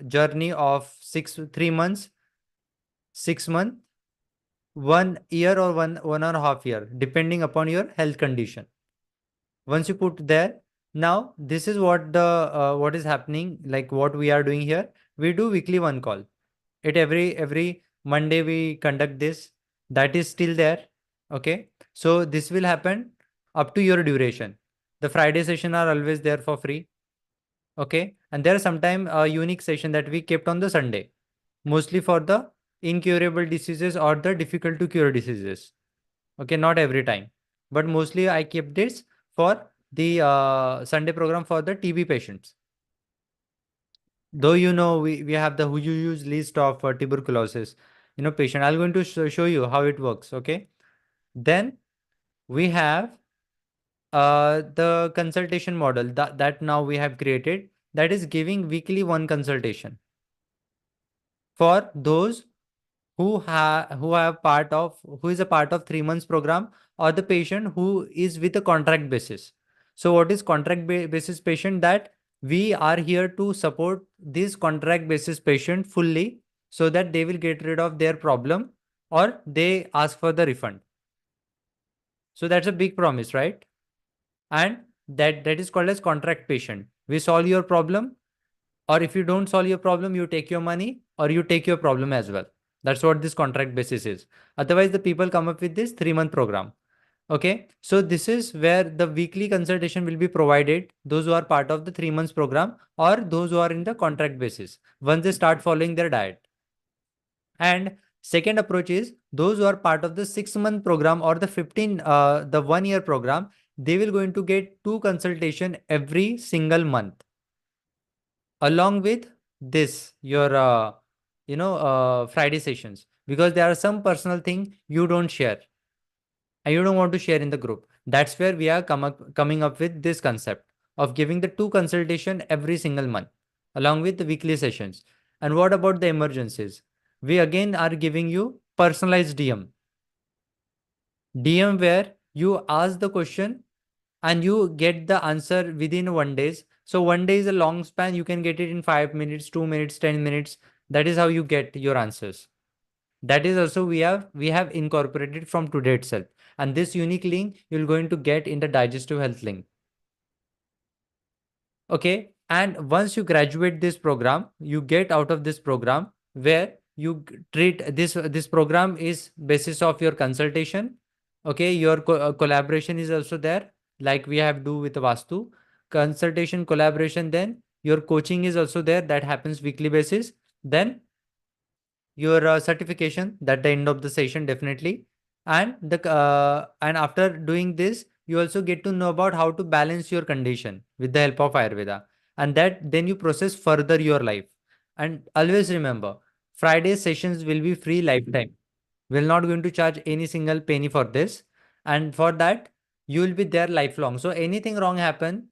journey of 3 months, 6 months, 1 year, or one and a half year, depending upon your health condition. Once you put there, now this is what the what is happening, like what we are doing here. We do weekly one call. It every Monday we conduct this. That is still there. Okay. So this will happen up to your duration. The Friday session are always there for free. Okay. And there are sometime a unique session that we kept on the Sunday. mostly for the incurable diseases or the difficult to cure diseases. Okay, not every time, but mostly I keep this for the Sunday program for the TB patients. Though we have the huge list of tuberculosis patient. I'm going to show you how it works. Okay, then we have the consultation model that now we have created, that is giving weekly one consultation for those who is a part of 3 months program, or the patient who is with a contract basis. So what is contract basis patient? That we are here to support this contract basis patient fully, so that they will get rid of their problem or they ask for the refund. So that's a big promise, right? And that is called as contract patient. We solve your problem, or if you don't solve your problem, you take your money or you take your problem as well. That's what this contract basis is. Otherwise, the people come up with this 3 month program. Okay, so this is where the weekly consultation will be provided, those who are part of the 3 months program or those who are in the contract basis, once they start following their diet. And second approach is those who are part of the 6 month program or the 1 year program, they will going to get 2 consultation every single month, along with this your Friday sessions, because there are some personal thing you don't share and you don't want to share in the group. That's where we are coming up with this concept of giving the 2 consultation every single month along with the weekly sessions. And what about the emergencies? We again are giving you personalized DM where you ask the question and you get the answer within 1 day. So 1 day is a long span. You can get it in 5 minutes, 2 minutes, 10 minutes. That is how you get your answers. That is also we have incorporated from today itself. And this unique link you're going to get in the digestive health link. Okay. And once you graduate this program, you get out of this program where you treat this program is basis of your consultation. Okay. Your collaboration is also there, like we have do with the Vastu. Consultation, collaboration, then your coaching is also there, that happens weekly basis. Then your certification, that the end of the session definitely. And after doing this, you also get to know about how to balance your condition with the help of Ayurveda, and that then you process further your life. And always remember, Friday sessions will be free lifetime. We're not going to charge any single penny for this, and for that you will be there lifelong. So anything wrong happen,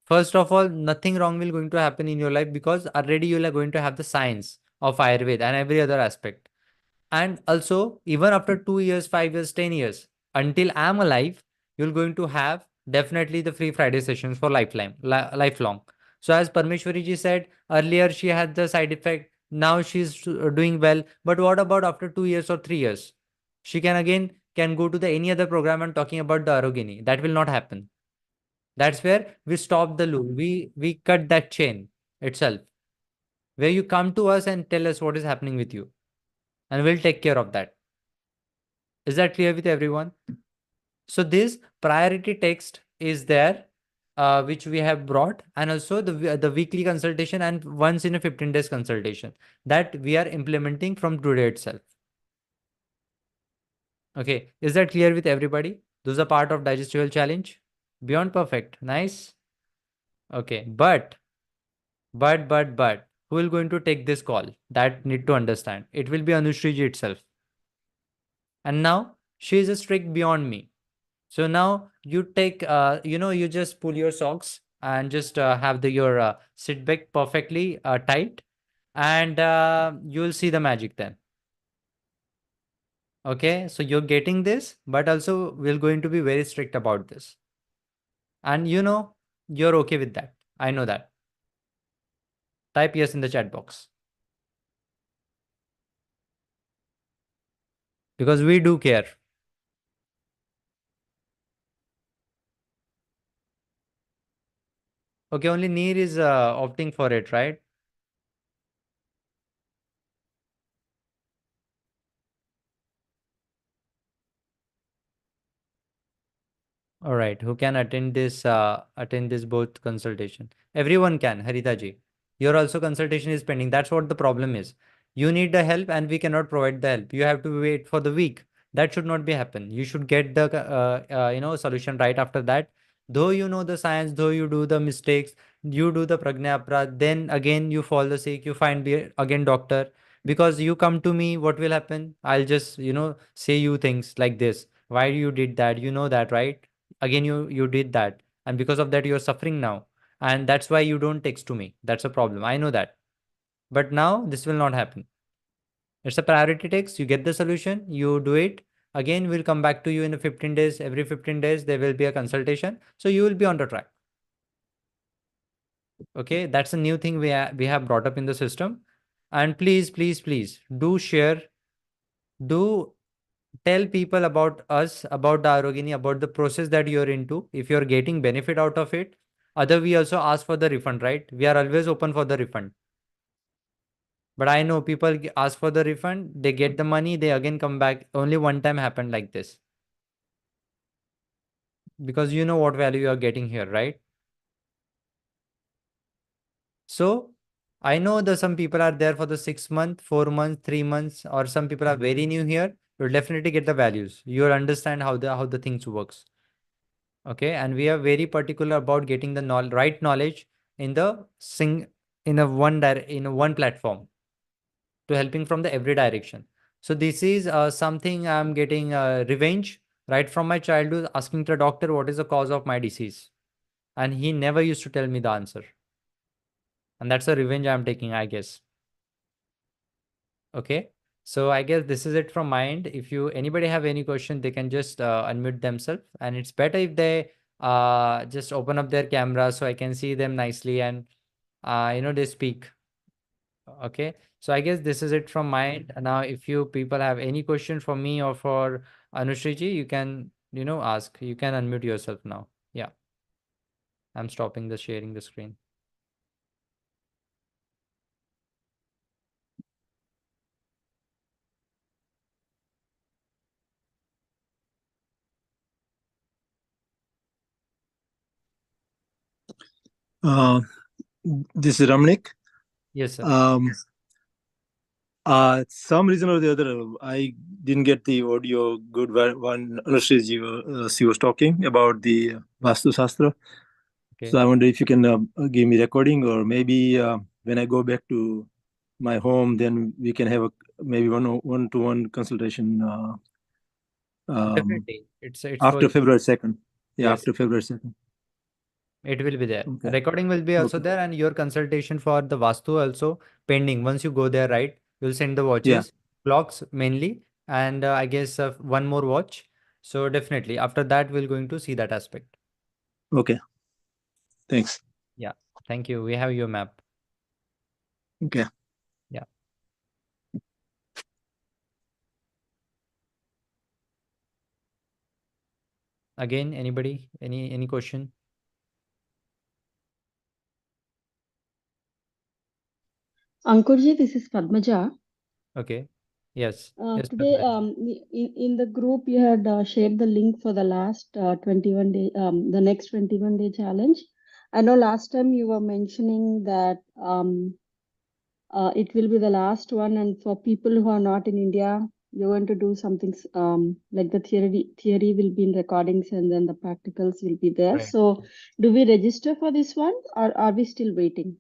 first of all, nothing wrong will going to happen in your life, because already you are going to have the science of Ayurveda and every other aspect. And also, even after 2 years, 5 years, 10 years, until I'm alive, you're going to have definitely the free Friday sessions for lifelong. So as Parmeshwari ji said earlier, she had the side effect. Now she's doing well. But what about after 2 years or 3 years? She can again can go to the any other program and talking about the Arogini. That will not happen. That's where we stop the loop. We cut that chain itself, where you come to us and tell us what is happening with you, and we'll take care of that. Is that clear with everyone? So this priority text is there, which we have brought, and also the weekly consultation and once in a 15 days consultation that we are implementing from today itself. Okay, is that clear with everybody? Those are part of digestible challenge. Beyond perfect. Nice. Okay, but who will going to take this call? That need to understand. It will be Anushri ji itself. And now she is a strict beyond me. So now you take, you just pull your socks and just have your sit back perfectly tight, and you'll see the magic then. Okay, so you're getting this, but also we're going to be very strict about this. And you're okay with that. I know that. Type yes in the chat box. Because we do care. Okay, only Neer is opting for it, right? All right, who can attend this both consultation? Everyone can, Harita ji. Your also consultation is pending. That's what the problem is. You need the help and we cannot provide the help. You have to wait for the week. That should not be happen. You should get the solution right after that. Though you know the science, though you do the mistakes, you do the pragna aparadh, then again you fall the sick, you find the again doctor. Because you come to me, what will happen? I'll just say you things like this. Why you did that? You know that, right? Again you did that, and because of that you're suffering now, and that's why you don't text to me. That's a problem. I know that. But now this will not happen. It's a priority text. You get the solution, you do it. Again, we'll come back to you in 15 days. Every 15 days, there will be a consultation. So you will be on the track. Okay, that's a new thing we have brought up in the system. And please, please, please do share, do tell people about us, about the Arogini, about the process that you're into. If you're getting benefit out of it, other we also ask for the refund, right? We are always open for the refund. But I know people ask for the refund, they get the money, they again come back. Only one time happened like this. Because you know what value you are getting here, right? So I know that some people are there for the 6 months, 4 months, 3 months, or some people are very new here. You'll definitely get the values. You'll understand how the things works. Okay, and we are very particular about getting the right knowledge in the in a one platform, to helping from the every direction. So this is something I'm getting revenge right from my childhood, asking the doctor what is the cause of my disease, and he never used to tell me the answer. And that's a revenge I'm taking, I guess. Okay, so I guess this is it from my end. If anybody have any question, they can just unmute themselves, and it's better if they just open up their camera so I can see them nicely, and they speak. Okay, so I guess this is it from my end. Now, if you people have any question for me or for Anushriji, you can ask. You can unmute yourself now. Yeah, I'm stopping the sharing the screen. This is Ramnik. Yes, sir. Some reason or the other, I didn't get the audio good when Anushri she was talking about the Vastu Shastra. Okay. So I wonder if you can give me recording, or maybe when I go back to my home, then we can have maybe one-to-one consultation. Definitely, it's After for February 2nd. Yeah, yes, after February 2nd. it will be there. Okay. Recording will be also Okay. there, and your consultation for the Vastu also pending. Once you go there, right, you'll send the watches, clocks mainly, and I guess one more watch. So definitely after that, we're going to see that aspect. Okay. Thanks. Yeah, thank you. We have your map. Okay. Yeah. Again, anybody? Any question? Ankurji, this is Padmaja. Okay. Yes. Yes, Today, Padmaji. in the group, you had shared the link for the last 21 day, the next 21-day challenge. I know last time you were mentioning that it will be the last one, and for people who are not in India, you're going to do something like the theory will be in recordings, and then the practicals will be there. Right. So, do we register for this one, or are we still waiting?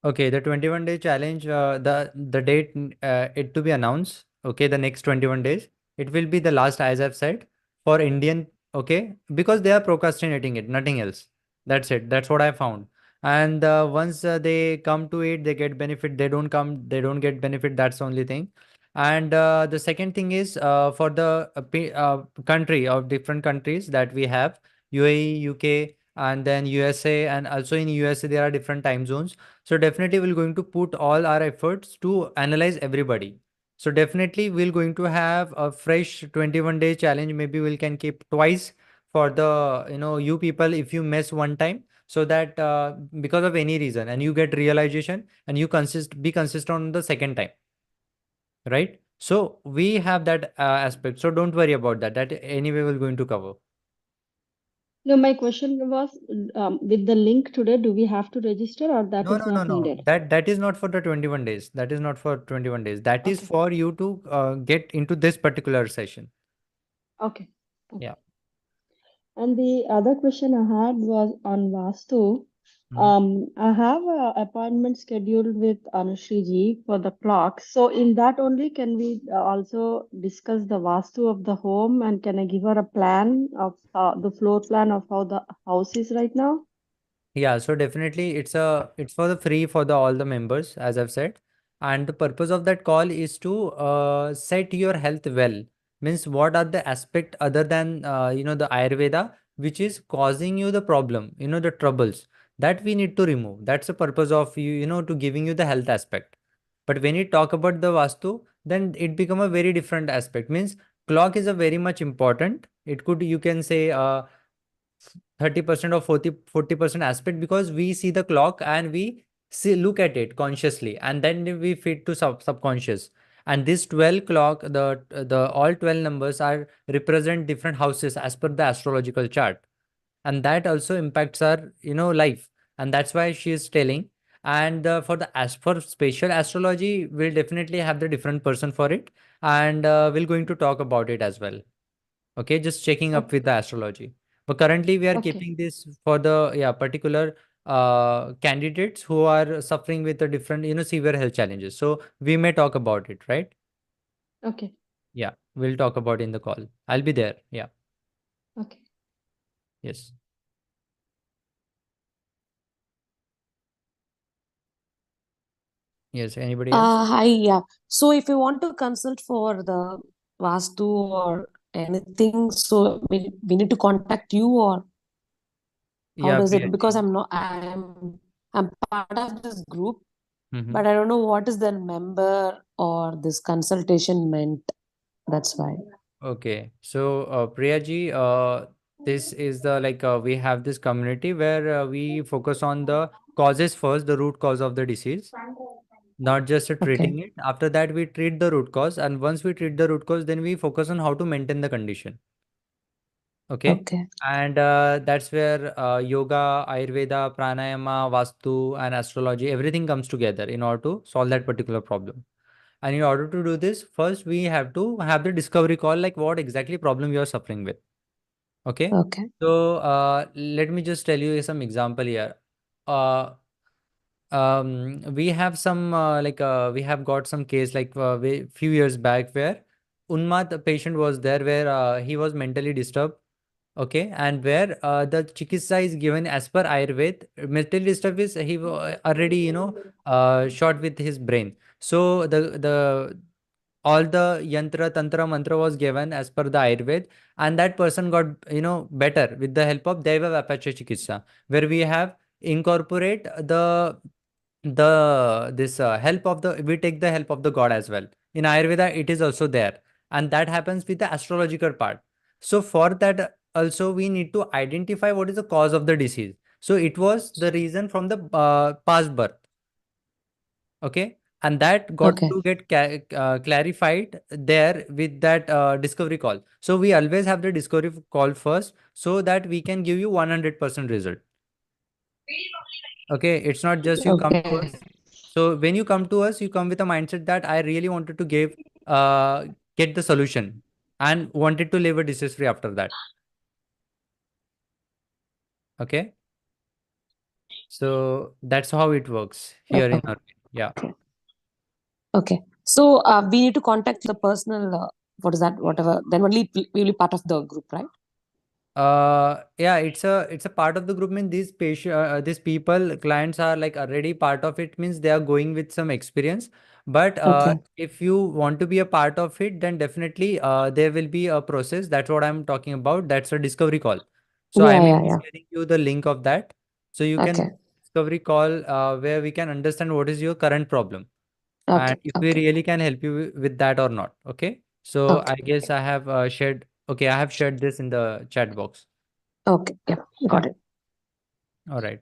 Okay, the 21-day challenge, the date it to be announced. Okay, the next 21 days. It will be the last, as I've said, for Indian. Okay, because they are procrastinating it, nothing else. That's it. That's what I found. And once they come to it, they get benefit. They don't come, they don't get benefit. That's the only thing. And the second thing is for the country of different countries that we have, UAE, UK, and then USA, and also in USA there are different time zones. So definitely we're going to put all our efforts to analyze everybody. So definitely we're going to have a fresh 21-day challenge. Maybe we can keep twice for the you people, if you miss one time, so that because of any reason and you get realization and you be consistent on the second time, right? So we have that aspect. So don't worry about that. That anyway we're going to cover. No, my question was, with the link today, do we have to register or that No, is no, no, not no. needed? That is not for the 21 days. That is not for 21 days. That is Okay. for you to get into this particular session. Okay. Yeah. And the other question I had was on Vastu. I have an appointment scheduled with Anushri ji for the clock. So in that only, can we also discuss the Vastu of the home, and can I give her a plan of the floor plan of how the house is right now? Yeah, so definitely it's for the free for the all the members, as I've said. And the purpose of that call is to set your health well. Means what are the aspect other than the Ayurveda which is causing you the problem, the troubles that we need to remove. That's the purpose of to giving you the health aspect. But when you talk about the Vastu, then it become a very different aspect. Means clock is a very much important. It could, you can say, 30% or 40% aspect, because we see the clock and we look at it consciously, and then we feed to subconscious. And this 12 clock, the all 12 numbers are represent different houses as per the astrological chart, and that also impacts our life. And that's why she is telling. And for the as for spatial astrology, we'll definitely have the different person for it, and we're going to talk about it as well. Okay, just checking up Okay. with the astrology. But currently we are Okay. keeping this for the particular candidates who are suffering with the different severe health challenges. So we may talk about it, right? Okay. Yeah, we'll talk about in the call. I'll be there. Yeah. Okay. Yes. Yes, anybody else? Hi, yeah. So if you want to consult for the Vastu or anything, so we need to contact you, or how Yeah, does Priya it? Because ji. I'm part of this group, Mm-hmm. but I don't know what is the member or this consultation meant. That's why. Okay, so Priya ji, this is the we have this community where we focus on the causes first, the root cause of the disease, not just Okay. treating it. After that, we treat the root cause, and once we treat the root cause, then we focus on how to maintain the condition. Okay, Okay. and that's where yoga, Ayurveda, pranayama, Vastu, and astrology, everything comes together in order to solve that particular problem. And in order to do this, first we have to have the discovery call, like what exactly problem you are suffering with. Okay, Okay. so let me just tell you some example here. Uh, we have some we have got some case few years back where Unmat patient was there, where he was mentally disturbed. Okay, and where the chikitsa is given as per Ayurveda. Mentally disturbed is he already shot with his brain. So the all the yantra, tantra, mantra was given as per the Ayurveda, and that person got better with the help of Daiva Vapacha Chikitsa, where we have incorporate the this help of the we take the help of the god as well. In Ayurveda, it is also there, and that happens with the astrological part. So for that also we need to identify what is the cause of the disease. So it was the reason from the past birth. Okay, and that got Okay. to get clarified there with that discovery call. So we always have the discovery call first, so that we can give you 100% result. Okay, it's not just you come to Okay. us. So when you come to us, you come with a mindset that I really wanted to get the solution and wanted to live a disease free after that. Okay, so that's how it works here in our, yeah. Okay. Okay. So we need to contact the personal. What is that? Whatever. Then only we will be part of the group, right? Yeah, it's a part of the group. Means these people, clients are like already part of it, means they are going with some experience. But Okay. if you want to be a part of it, then definitely there will be a process. That's what I'm talking about. That's a discovery call. So I Yeah. may Yeah. be Yeah. sharing you the link of that, so you can Okay. discovery call where we can understand what is your current problem, and Okay. if we Okay. really can help you with that or not. Okay, so I Okay. guess I have shared. Okay, I have shared this in the chat box. Okay. Yeah. Yeah. Got it. All right.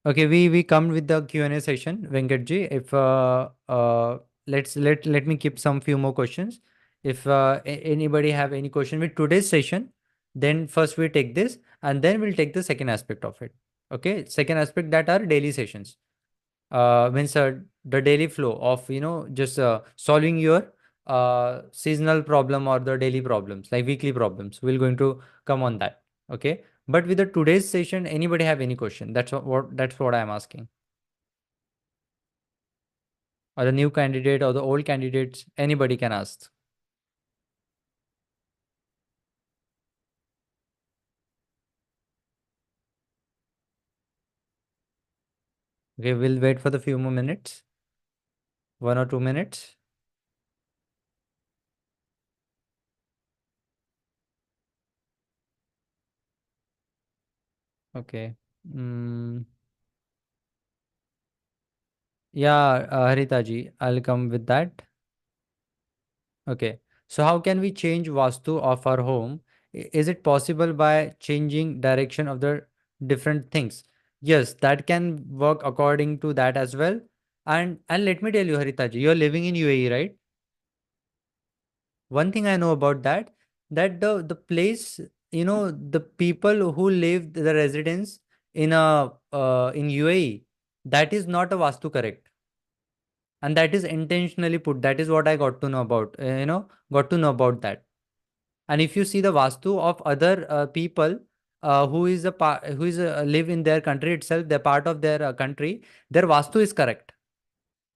Okay, we come with the Q&A session, Venkatji. If let me keep some few more questions. If anybody have any question with today's session, then first we take this and then we'll take the second aspect of it. Okay, second aspect, that are daily sessions. Means the daily flow of just solving your seasonal problem or the daily problems, like weekly problems. We're going to come on that. Okay, but with the today's session, anybody have any question? That's what I'm asking. Or the new candidate or the old candidates, anybody can ask. Okay, we'll wait for the few more minutes. 1 or 2 minutes. Okay. Yeah, Harita ji, I'll come with that. Okay. So how can we change Vastu of our home? Is it possible by changing direction of the different things? Yes, that can work according to that as well. And let me tell you, Harita ji, you're living in UAE, right? One thing I know about that, that the place, the people who live, the residents in UAE, that is not a Vastu correct. And that is intentionally put. That is what I got to know about, got to know about that. And if you see the Vastu of other people who is live in their country itself, they're part of their country, their Vastu is correct.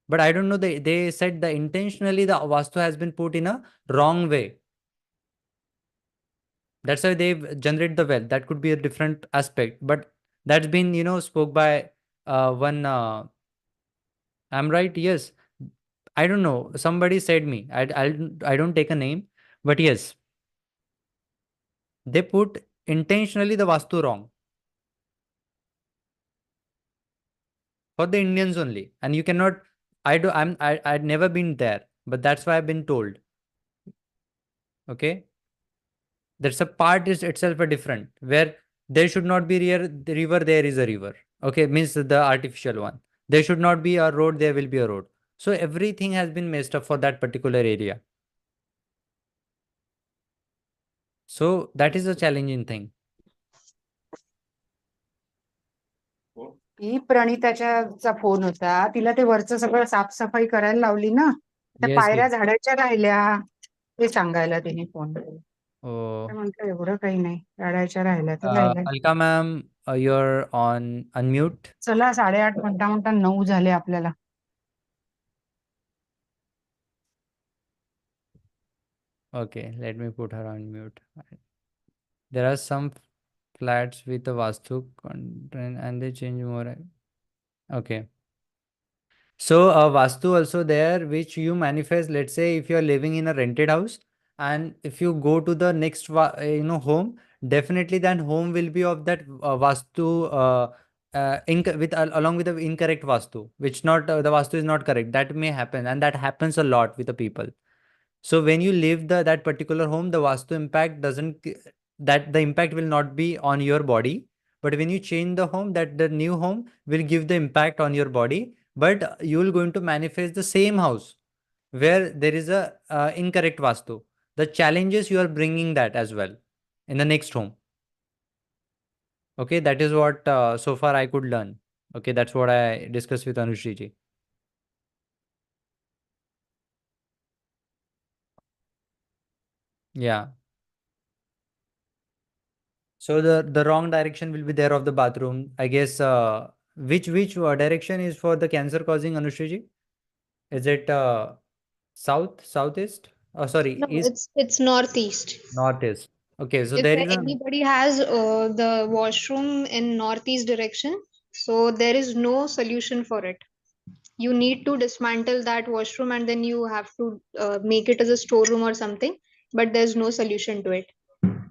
But I don't know, they said that intentionally the Vastu has been put in a wrong way. That's why they've generated the wealth. That could be a different aspect, but that's been spoke by one. I'm right. Yes, I don't know. Somebody said me. I don't take a name, but yes, they put intentionally the Vastu wrong for the Indians only, and you cannot. I'd never been there, but that's why I've been told. Okay, that's a part is itself a different where there should not be the river, there is a river. Okay, means the artificial one. There should not be a road, there will be a road. So everything has been messed up for that particular area. So that is a challenging thing. ही प्रणिताच्या phone होता, तिला ते वरचं सगळं साफसफाई करायला लावली ना, त्या Yes, पायऱ्या yes. झाडायच्या राहिल्या ते सांगायला तिने फोन केला. Oh, म्हटलं एवढं काही नाही, झाडायच्या राहिल्या तर राहिल्या. Alka ma'am, you're on unmute. चला 8:30 म्हणता म्हणता 9 झाले आपल्याला. Okay, let me put her on mute. There are some flats with the Vastu content and they change more. Okay. So Vastu also there, which you manifest. Let's say if you are living in a rented house, and if you go to the next home, definitely that home will be of that Vastu along with the incorrect Vastu, which not the Vastu is not correct. That may happen, and that happens a lot with the people. So when you leave that particular home, the Vastu impact doesn't that the impact will not be on your body. But when you change the home, that the new home will give the impact on your body. But you will going to manifest the same house where there is a incorrect Vastu. The challenges you are bringing that as well in the next home. Okay, that is what so far I could learn. Okay, that's what I discussed with Anushri ji. Yeah. So the wrong direction will be there of the bathroom. I guess which direction is for the cancer causing, Anushri ji? Is it southeast? Oh, sorry, No, east, it's northeast. northeast. Okay, so If there is a anybody has the washroom in northeast direction, so there is no solution for it. You need to dismantle that washroom and then you have to make it as a storeroom or something, but there's no solution to it.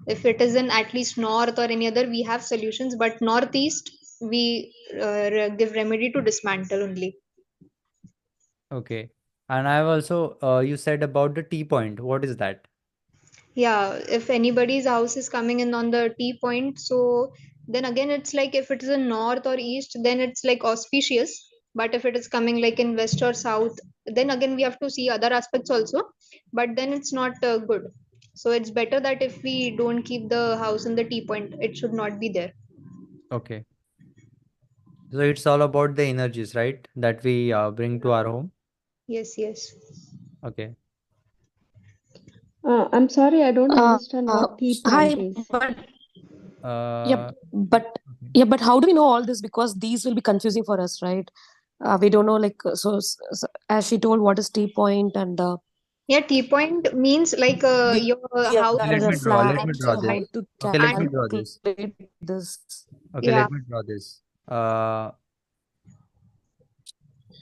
If it is in at least north or any other, we have solutions, but northeast we give remedy to dismantle only. okay. And I have also you said about the T point. What is that? Yeah, if anybody's house is coming in on the T point, so then again it's like if it is in north or east, then it's like auspicious. But if it is coming like in west or south, then again we have to see other aspects also. But then it's not good. So it's better that if we don't keep the house in the T point, it should not be there. Okay. So it's all about the energies, right? That we bring to our home. Yes, yes. Okay. I'm sorry, I don't Uh, understand what T Hi, point is. but Uh, but okay. yeah, but how do we know all this? Because these will be confusing for us, right? We don't know, like, so as she told, what is T point and Yeah, T point means like we your are house Let in a me draw. flat, Let me and draw so this. how to Okay, let me and draw this. calculate this. Okay, yeah. let me draw this.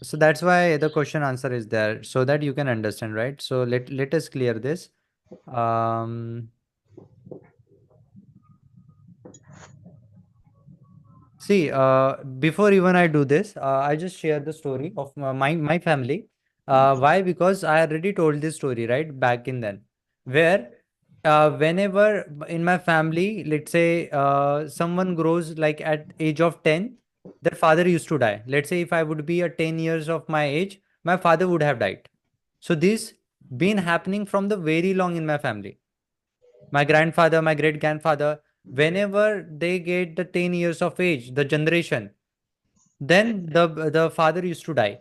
So that's why the question answer is there, so that you can understand, right? So let us clear this. Um, See, before even I do this, I just share the story of my family. Why? Because I already told this story right back in then, where whenever in my family, let's say someone grows like at age of 10, their father used to die. Let's say if I would be at 10 years of my age, my father would have died. So this been happening from the very long in my family. My grandfather, my great grandfather, whenever they get the 10 years of age, the generation, then the father used to die.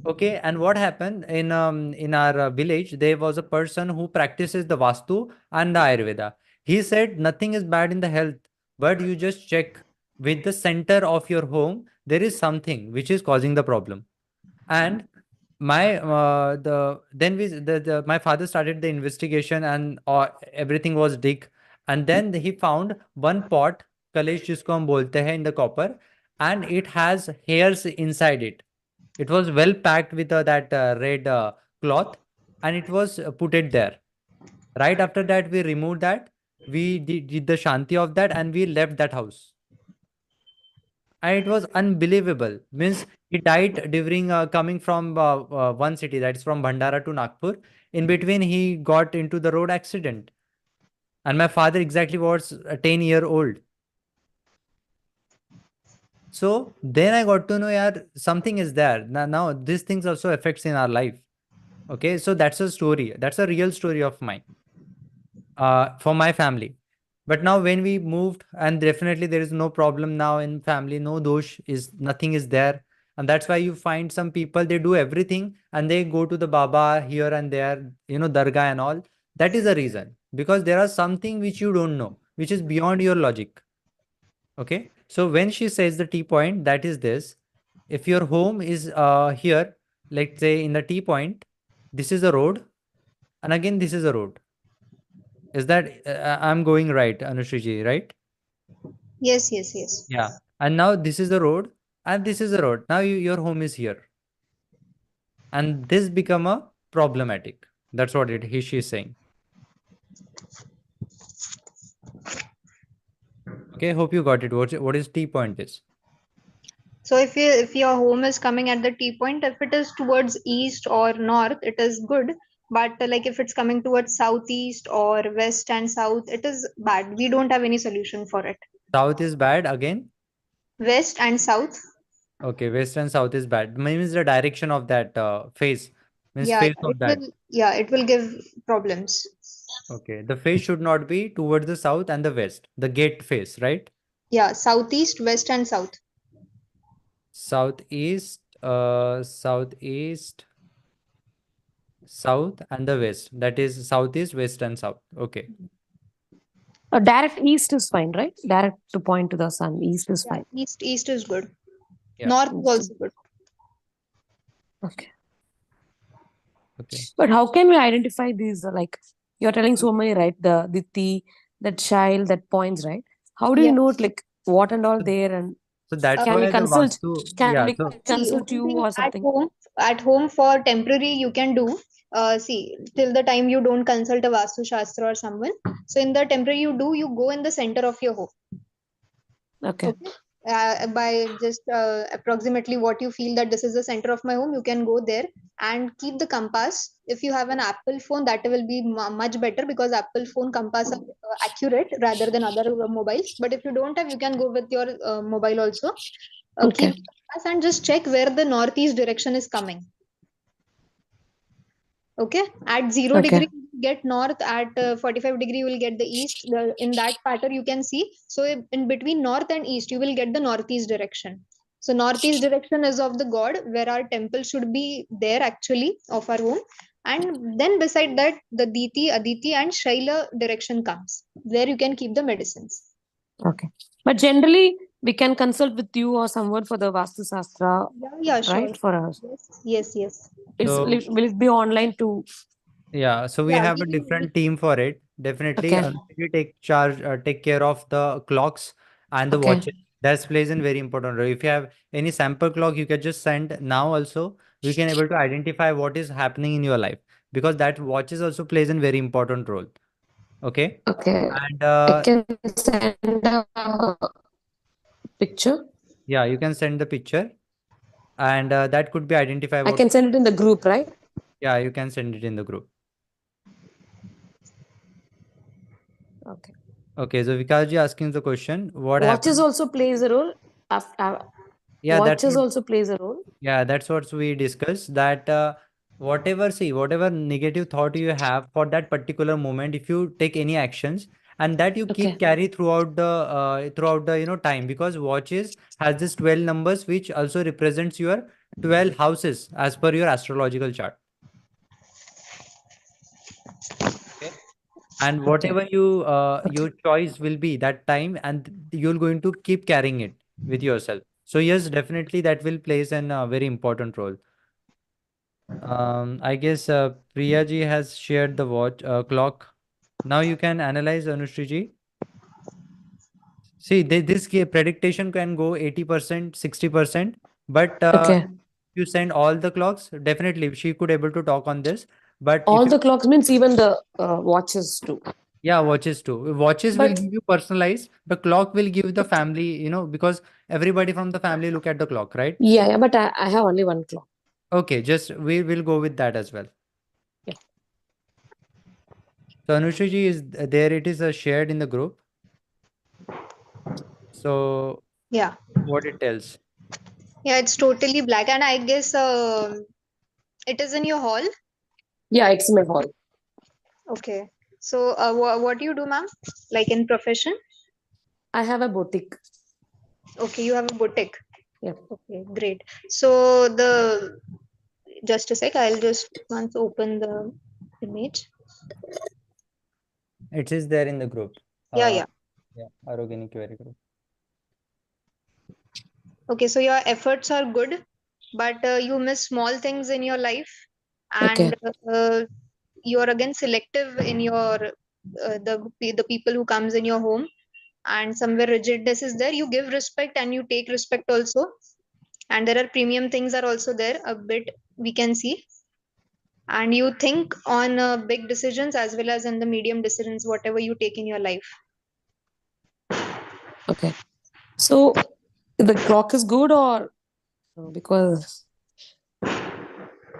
Okay, and what happened in our village, there was a person who practices the Vastu and the Ayurveda. He said nothing is bad in the health, but you just check with the center of your home, there is something which is causing the problem. And my my father started the investigation, and everything was dig, and then he found one pot, kalesh jisko hum bolte hain, in the copper, and it has hairs inside it. It was well packed with that red cloth, and it was put it there. Right after that, we removed that, we did the shanti of that, and we left that house. And it was unbelievable. Means he died during coming from one city, that's from Bhandara to Nagpur. In between, he got into the road accident, and my father exactly was 10-year-old. So then I got to know, yeah, something is there. Now these things also affects in our life. Okay, so that's a story. That's a real story of mine for my family. But now when we moved, and definitely there is no problem now in family, no dosh is, nothing is there. And that's why you find some people, they do everything and they go to the Baba here and there, Dargah and all. That is the reason, because there are something which you don't know, which is beyond your logic. Okay. So when she says the T point, that is this. If your home is here, let's say in the T point, this is a road, and again this is a road. Is that I'm going right, Anushriji, right? Yes, yes, yes. Yeah. And now this is the road, and this is the road. Now your home is here, and this become a problematic. That's what she is saying. Okay, hope you got it. What is T point is? So if your home is coming at the T point, if it is towards east or north, it is good. But like if it's coming towards southeast or west and south, it is bad. We don't have any solution for it. South is bad again. West and south. Okay, west and south is bad. Means the direction of that face, means Yeah, face of that. it will give problems. Okay, the face should not be towards the south and the west. The gate face, right? Yeah, southeast, west and south. Southeast, southeast, south, and the west. That is southeast, west, and south. Okay. Direct east is fine, right? Direct to point to the sun. East is Yeah, fine. east is good. Yeah. North is East also is- good. Okay. Okay. But how can we identify these? Like you're telling so many, right? The Diti, that child, that points, right? How do you Yeah. know like what and all So, there, and so that's can we why the consult? Vastu, Can yeah. we So See, consult one you thing or something? at home for temporary you can do. See, till the time you don't consult a Vastu Shastra or someone. So in the temporary you go in the center of your home. Okay. Okay. By just approximately what you feel that this is the center of my home, you can go there and keep the compass. If you have an Apple phone, that will be much better because Apple phone compass are accurate rather than other mobiles. But if you don't have, you can go with your mobile also. Okay. Keep compass and just check where the northeast direction is coming. Okay, at 0 Okay. degree you will get north, at 45 degree you will get the east. In that pattern you can see. So in between north and east you will get the northeast direction. So northeast direction is of the god, where our temple should be there actually, of our home. And then beside that the Diti, Aditi and Shaila direction comes, where you can keep the medicines. Okay. But generally, we can consult with you or someone for the Vastu Shastra, Yeah, sure. right? For us. Yes. So Will it be online too? yeah, so we Yeah, have a different team for it. Definitely, Okay. you take care of the clocks and the Okay. watches. That plays a very important role. If you have any sample clock, you can just send now. Also, we can able to identify what is happening in your life, because that watches also plays a very important role. Okay, Okay. and I can send a picture. yeah, you can send the picture, and that could be identify I what. can send it in the group, right? Yeah, you can send it in the group. Okay. Okay, so Vikas ji asking the question, what Watches happened? also plays a role. Yeah, that's Watches what. also plays a role. Yeah, that's what we discussed, that whatever negative thought you have for that particular moment, if you take any actions, and that you keep Okay. carry throughout the time, because watches has this 12 numbers which also represents your 12 houses as per your astrological chart. Okay. And whatever your choice will be that time, and you're going to keep carrying it with yourself. So yes, definitely that will plays an very important role. I guess Priya ji has shared the watch clock. Now you can analyze, Anushri ji. See, this prediction can go 80%, 60%, but Okay. you send all the clocks, definitely she could able to talk on this. But if All you, the clocks means even the watches too. yeah, watches too. Watches will But give you personalized. The clock will give the family, because everybody from the family look at the clock, right? yeah, but I have only one clock. Okay, just we will go with that as well. Yeah. So Anushri ji is there. It is shared in the group. So Yeah. what it tells. Yeah, it's totally black, and I guess it is in your hall. Yeah, it's in my hall. Okay. So, what do you do, ma'am? Like in profession? I have a boutique. Okay, you have a boutique. Yeah. Okay, great. So just a sec. I'll just once open the image. It is there in the group. Yeah. Yeah, Arogenic Query group. Okay, so your efforts are good, but you miss small things in your life, Okay. and you're again selective in your the people who comes in your home, and somewhere rigidness is there. You give respect and you take respect also, and there are premium things are also there a bit, we can see. And you think on big decisions as well as in the medium decisions, whatever you take in your life. Okay. So the clock is good, or because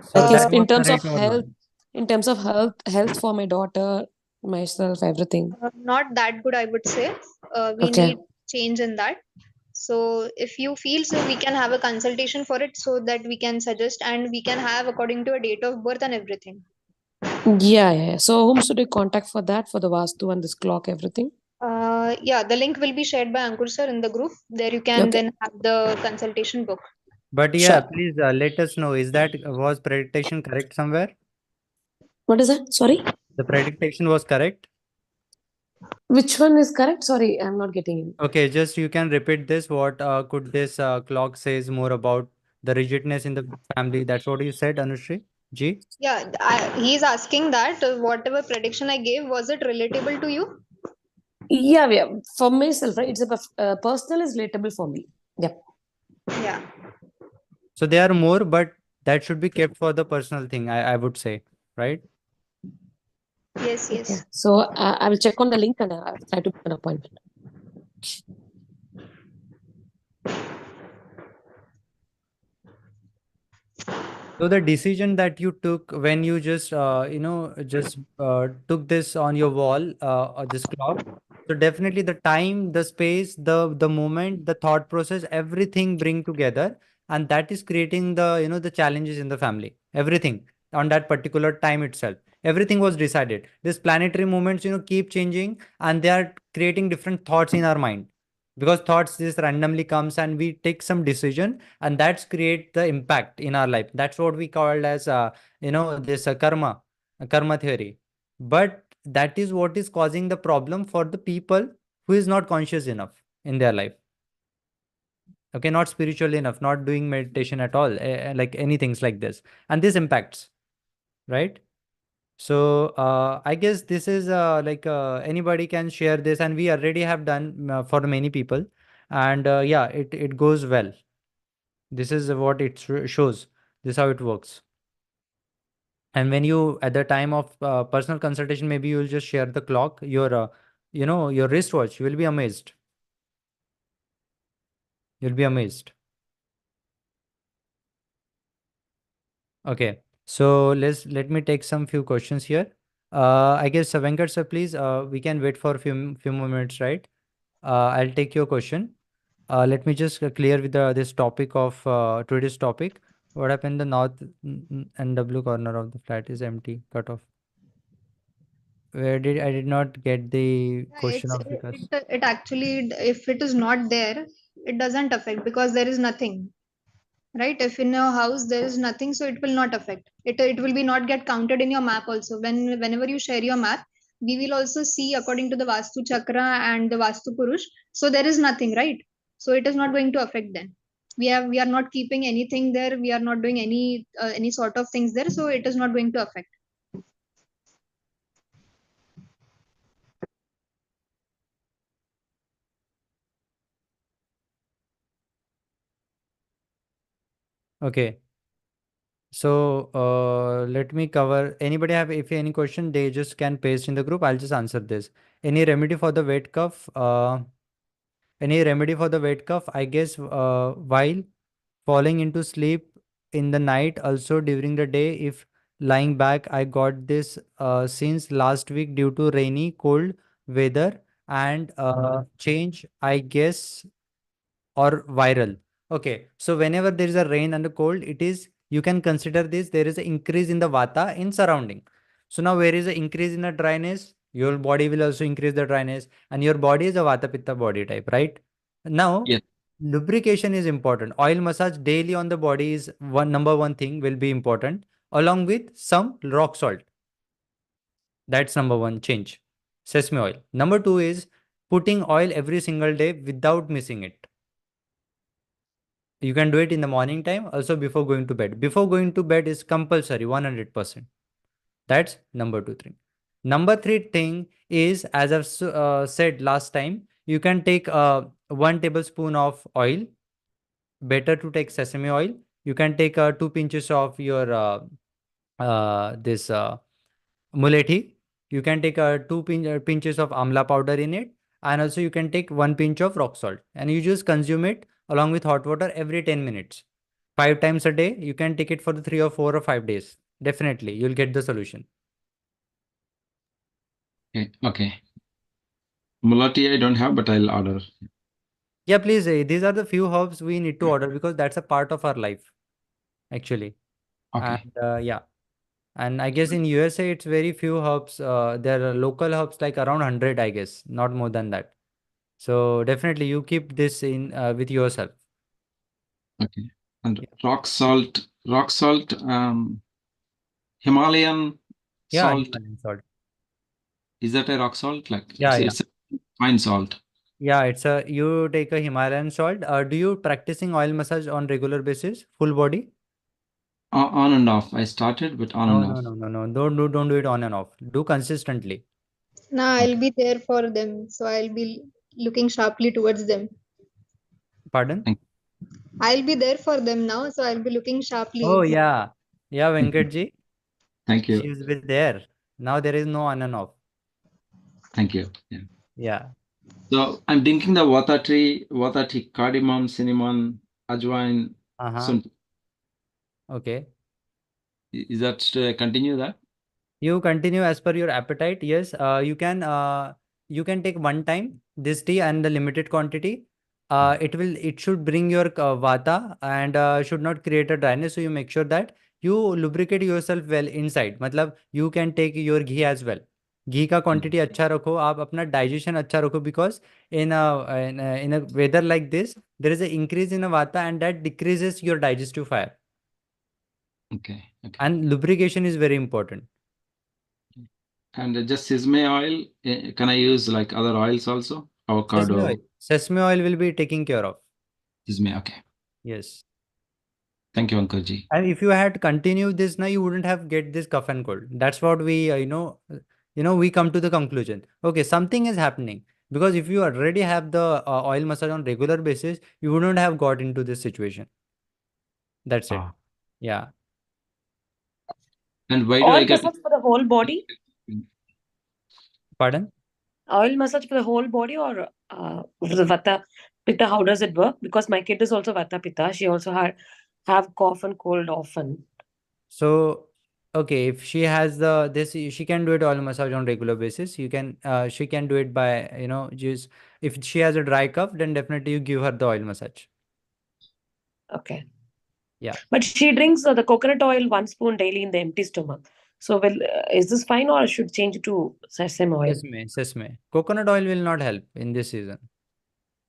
So like that in was terms of correct or not? health, health for my daughter, myself, everything. Not that good, I would say. We Okay. need change in that. So if you feel so, we can have a consultation for it, so that we can suggest, and we can have according to a date of birth and everything. Yeah. So whom should I contact for that, for the Vastu and this clock, everything? Yeah, the link will be shared by Ankur sir in the group. There you can Okay. then have the consultation book. But yeah, Sure. please let us know. Is that was prediction correct somewhere? What is that? Sorry. The prediction was correct. Which one is correct? Sorry, I'm not getting it. Okay, just you can repeat this. What could this clock says more about the rigidness in the family? That's what you said, Anushri ji. Yeah, he's asking that whatever prediction I gave, was it relatable to you? Yeah. For myself, right? It's a personal is relatable for me. Yeah. Yeah. So they are more, but that should be kept for the personal thing. I would say, right? Yes. Okay. So I will check on the link and I'll try to book an appointment. So the decision that you took when you just took this on your wall, this clock. So definitely the time, the space, the moment, the thought process, everything bring together, and that is creating the challenges in the family. Everything on that particular time itself. Everything was decided. These planetary movements, keep changing, and they are creating different thoughts in our mind. Because thoughts just randomly comes and we take some decision, and that's create the impact in our life. That's what we called as this karma theory. But that is what is causing the problem for the people who is not conscious enough in their life. Okay, not spiritual enough, not doing meditation at all, like anything like this, and this impacts, right? So I guess this is anybody can share this, and we already have done for many people, and yeah, it goes well. This is what it shows. This is how it works. And when you at the time of personal consultation, maybe you will just share the clock, your wristwatch. You will be amazed. You'll be amazed. Okay, so let me take some few questions here. I guess Venkat sir, please, we can wait for a few more minutes, right? I'll take your question. Let me just clear with this topic of today's topic. What happened? The north NW corner of the flat is empty, cut off. Where I did not get the question of Vikas. It actually, if it is not there, it doesn't affect because there is nothing, right? If in your house there is nothing, so it will not affect. It will be not get counted in your map also. Whenever you share your map, we will also see according to the Vastu Chakra and the Vastu Purush. So there is nothing, right? So it is not going to affect them. We are not keeping anything there. We are not doing any sort of things there. So it is not going to affect. Okay. So let me cover. Anybody have if any question, they just can paste in the group. I'll just answer this. Any remedy for the wet cough? Any remedy for the wet cough? I guess while falling into sleep in the night, also during the day, if lying back, I got this since last week due to rainy, cold weather and change, I guess, or viral. Okay, so whenever there is a rain and a cold, you can consider this, there is an increase in the vata in surrounding. So now where is an increase in the dryness, your body will also increase the dryness, and your body is a vata pitta body type, right? Now, Yes. lubrication is important. Oil massage daily on the body is number one thing will be important, along with some rock salt. That's number one change. Sesame oil. Number two is putting oil every single day without missing it. You can do it in the morning time, also before going to bed. Before going to bed is compulsory, 100%. That's number two thing. Number three thing is, as I've said last time, you can take 1 tablespoon of oil. Better to take sesame oil. You can take 2 pinches of your this mulethi. You can take 2 pinches of amla powder in it, and also you can take 1 pinch of rock salt, and you just consume it along with hot water every 10 minutes. 5 times a day. You can take it for the 3 or 4 or 5 days. Definitely, you'll get the solution. Okay. Mulati I don't have, but I'll order. Yeah, please. These are the few herbs we need to order because that's a part of our life, actually. Okay. And yeah. And I guess in USA, it's very few herbs. There are local herbs like around 100, I guess, not more than that. So definitely you keep this in with yourself. Okay. And Yeah. rock salt, Himalayan Yeah, salt. Himalayan salt. Is that a rock salt? Like Yeah, it's a fine salt. Yeah, you take a Himalayan salt. Do you practicing oil massage on regular basis, full body? On and off. I started, but on and off. No. Don't do it on and off. Do consistently. Now I'll be there for them, so I'll be looking sharply towards them. Pardon? Thank I'll be there for them now, so I'll be looking sharply. Oh yeah, Venkatji. Thank you. She's been there. Now there is no on and off. Thank you. Yeah. Yeah. So I'm drinking the water tea, cardamom, cinnamon, ajwain. Uh-huh. Okay. Is that continue that? You continue as per your appetite. Yes. You can you can take one time this tea and the limited quantity. It should bring your vata and should not create a dryness. So you make sure that you lubricate yourself well inside. मतलब you can take your ghee as well. घी का quantity अच्छा रखो, आप अपना digestion अच्छा रखो, because in a weather like this there is an increase in a vata and that decreases your digestive fire, Okay. Okay. and lubrication is very important. And just sesame oil, can I use like other oils also? Avocado, Sesame oil will be taken care of. sesame. Okay. Yes. Thank you, Ankur ji. And if you had continued this now, you wouldn't have get this cough and cold. That's what we we come to the conclusion. Okay, something is happening, because if you already have the oil massage on regular basis, you wouldn't have got into this situation. That's it. Ah. Yeah. And why do I Oil get massage for the whole body? Pardon? Oil massage for the whole body, or for the Vata Pitta? How does it work? Because my kid is also Vata Pitta. She also have cough and cold often. So, okay, if she has this, she can do it oil massage on regular basis. She can do it by, just if she has a dry cough, then definitely you give her the oil massage. Okay. Yeah. But she drinks the coconut oil 1 spoon daily in the empty stomach. So, is this fine, or I should change it to sesame oil? Sesame. Coconut oil will not help in this season.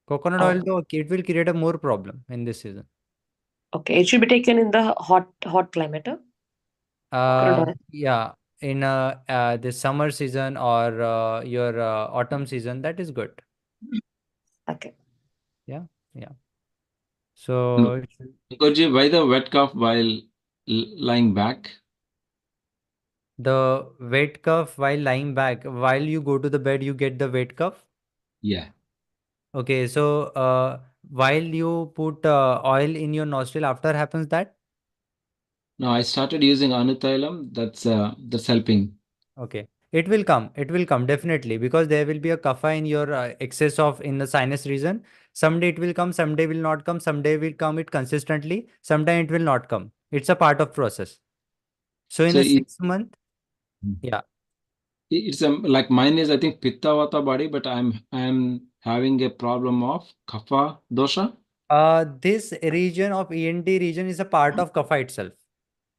Coconut oil, though, it will create a more problem in this season. Okay, it should be taken in the hot climate. Coconut oil. Yeah, in the summer season or your autumn season, that is good. Okay. Yeah. So Ankur ji, why the wet cough while lying back? the wet cough while lying back, while you go to the bed, you get the wet cough. Yeah. Okay, so while you put oil in your nostril, after happens that? No, I started using Anutailam. That's helping. Okay, it will come definitely, because there will be a kapha in your excess of in the sinus region. Someday it will come, someday will not come, someday will come it consistently, sometime it will not come. It's a part of process. So in So a 6 month, yeah. It's like mine is, I think, Pitta Vata body, but I'm having a problem of Kapha dosha. This region of ENT region is a part of kapha itself.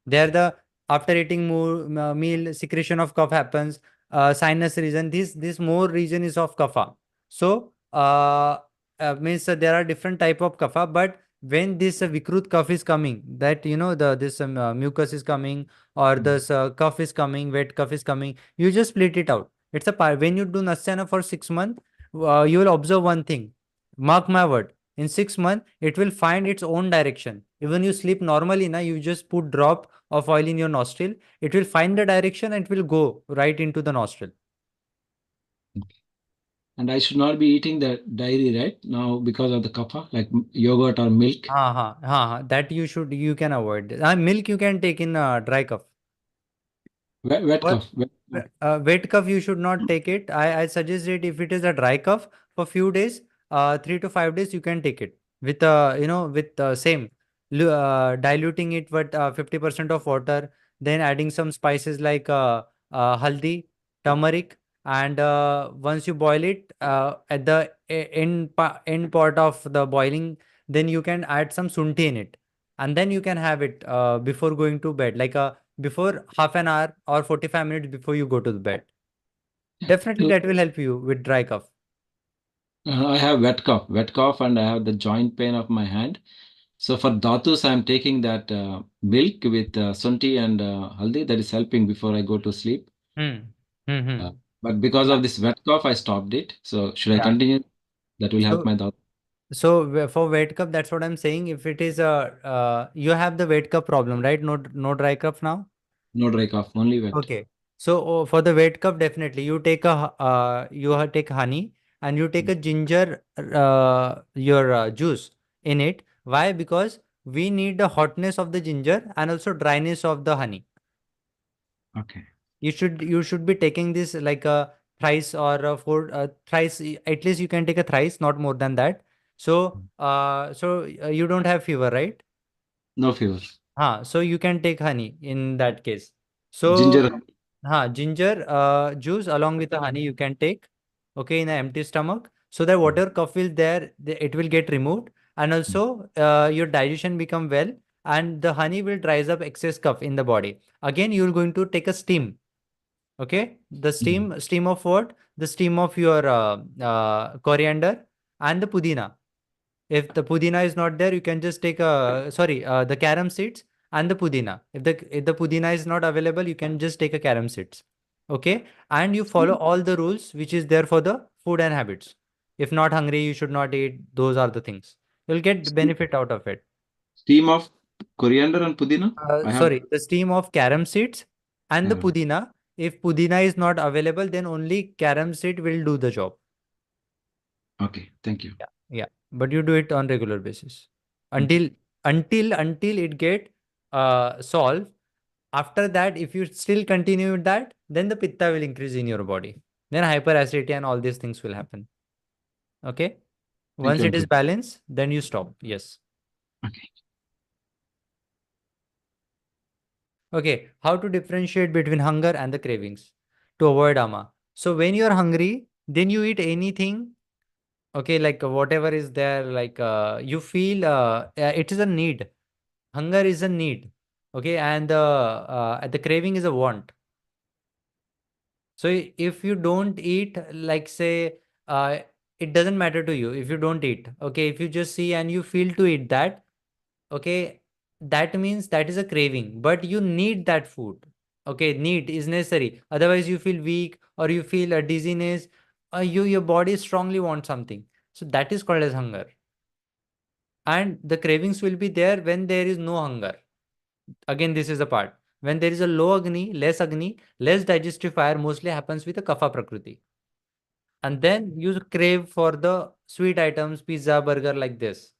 There after eating more meal, secretion of cough happens. Sinus region, this more region is of kapha. So means there are different type of kapha, but when this vikrut cough is coming, that this mucus is coming, or this cough is coming, wet cough is coming, you just split it out. It's a part. When you do Nasyana for 6 months, you will observe one thing. Mark my word. In 6 months, it will find its own direction. Even you sleep normally, you just put drop of oil in your nostril, it will find the direction and it will go right into the nostril. And I should not be eating the dairy right now because of the kapha, like yogurt or milk. That you can avoid this. Milk you can take in dry cough. Wet cough. Wet cough you should not take it. I suggest it if it is a dry cough for few days, 3 to 5 days you can take it with same diluting it with 50% of water, then adding some spices like haldi, turmeric, and once you boil it at the end part of the boiling, then you can add some sunti in it, and then you can have it before going to bed, like before half an hour or 45 minutes before you go to the bed. Definitely that will help you with dry cough. I have wet cough, and I have the joint pain of my hand. So for dhatus, I'm taking that milk with sunti and haldi. That is helping before I go to sleep. But because of this wet cough, I stopped it. So should I continue? That will help my dhatu. So for wet cough, that's what I'm saying. If it is you have the wet cough problem, right? No dry cough now. No dry cough, only wet. Okay. So for the wet cough, definitely you take take honey, and you take a ginger your juice in it. Why? Because we need the hotness of the ginger and also dryness of the honey. Okay. You should be taking this like a thrice or a thrice. At least you can take a thrice, not more than that. So you don't have fever, right? No fever. So you can take honey in that case. So Ginger. ginger juice along with the honey you can take. okay, in an empty stomach, so that whatever cough is there, it will get removed, and also your digestion become well, and the honey will dries up excess cough in the body. Again, you're going to take a steam. Okay, the steam of what? The steam of your coriander and the pudina. If the pudina is not there, you can just take the carom seeds and the pudina. If the pudina is not available, you can just take a carom seeds. Okay, and you follow all the rules which is there for the food and habits. If not hungry, you should not eat. Those are the things. You'll get benefit out of it. Steam of coriander and pudina? I have. Sorry, the steam of carom seeds and the Yeah. pudina. If pudina is not available, then only carom seed will do the job. Okay, thank you. Yeah, but you do it on regular basis until it get solved. After that, if you still continue with that, then the pitta will increase in your body. Then hyperacidity and all these things will happen. Okay. Thank Once you, it is Ankur. balanced, then you stop. Yes. Okay. Okay. How to differentiate between hunger and the cravings to avoid ama? So when you are hungry, then you eat anything. Okay, like whatever is there, like you feel it is a need. Hunger is a need. Okay, and the craving is a want. So if you don't eat, like say, it doesn't matter to you if you don't eat. Okay, if you just see and you feel to eat that, okay, that means that is a craving, but you need that food. Okay, need is necessary. Otherwise, you feel weak or you feel a dizziness. Your body strongly wants something. So that is called as hunger. And the cravings will be there when there is no hunger. Again, this is a part. When there is a low Agni, less digestive fire mostly happens with a Kapha Prakriti. And then you crave for the sweet items, pizza, burger, like this.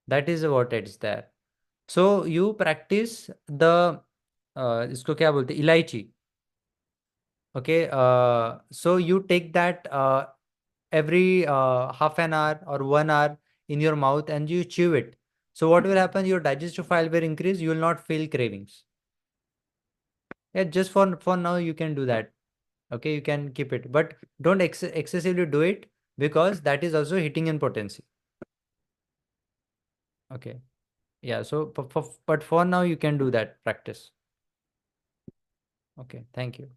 That is what it's there. So you practice the इसको क्या बोलते हैं, इलायची. Okay, so you take that every half an hour or 1 hour in your mouth and you chew it. So what will happen? Your digestive file will increase. You will not feel cravings. Yeah, just for now you can do that. Okay, you can keep it, but don't excessively do it because that is also hitting in potency. Okay, yeah. So but for now you can do that practice. Okay, thank you.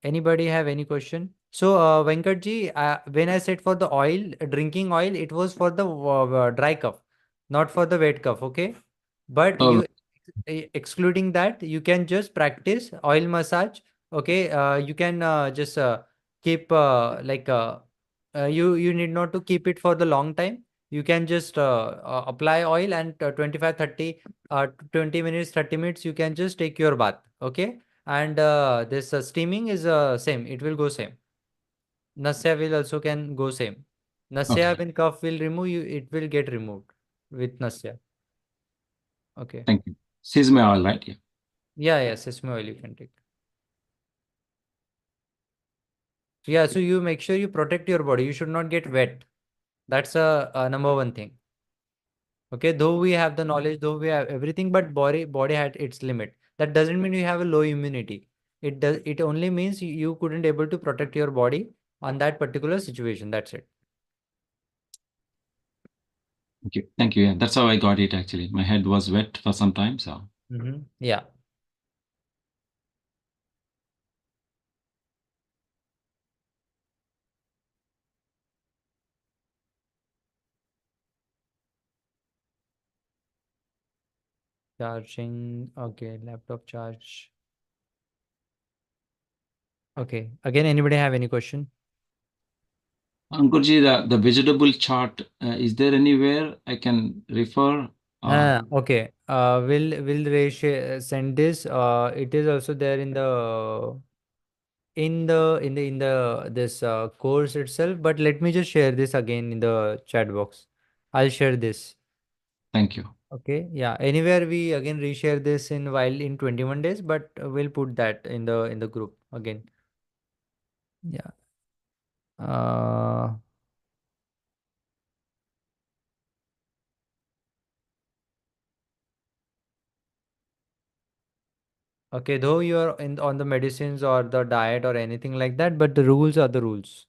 Anybody have any question? So Venkatji, when I said for the oil, drinking oil, it was for the dry cough, not for the wet cough. Okay, but Oh, you excluding that, you can just practice oil massage. Okay, you can just keep you need not to keep it for the long time. You can just apply oil and 25 30 20 minutes 30 minutes you can just take your bath. Okay, and this steaming is same, it will go same. Nasya will also can go same. Nasya okay. when cough will remove you, it will get removed with Nasya. Okay. Thank you. Sesame oil, right? Yeah. Yeah, sesame oil you can take. Yeah, so you make sure you protect your body. You should not get wet. That's a number one thing. Okay, though we have the knowledge, though we have everything, but body had its limit. That doesn't mean you have a low immunity. It only means you couldn't able to protect your body on that particular situation. That's it. Thank you. Thank you. Yeah, that's how I got it actually. My head was wet for some time, so. Yeah. Charging. Okay, laptop charge. Okay. Again, anybody have any question? Ankurji, the vegetable chart, is there anywhere I can refer? Okay. Will send this? It is also there in the this course itself. But let me just share this again in the chat box. I'll share this. Thank you. Okay. Yeah. Anywhere we again reshare this in 21 days, but we'll put that in the group again. Yeah. Uh. Okay, though you're in on the medicines or the diet or anything like that, but the rules are the rules.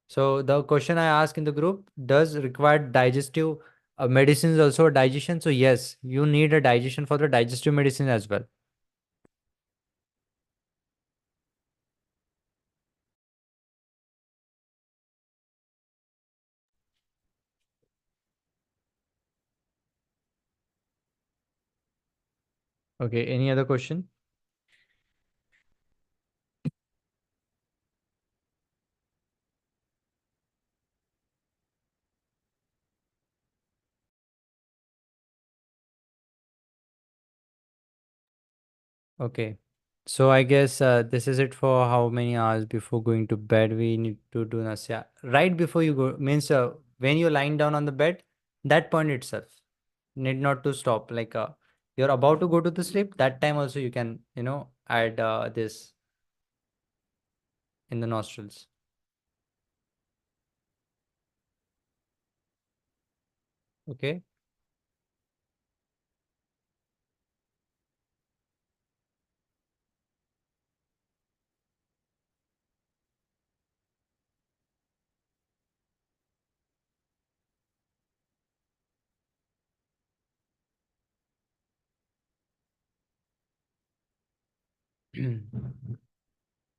So the question I asked in the group, does require digestive medicines also a digestion? So yes, you need a digestion for the digestive medicine as well. Okay, any other question? Okay. So I guess this is it for how many hours before going to bed we need to do nasya. Right before you go means when you're lying down on the bed, that point itself need not to stop. Like you're about to go to the sleep, that time also you can, add this in the nostrils. Okay.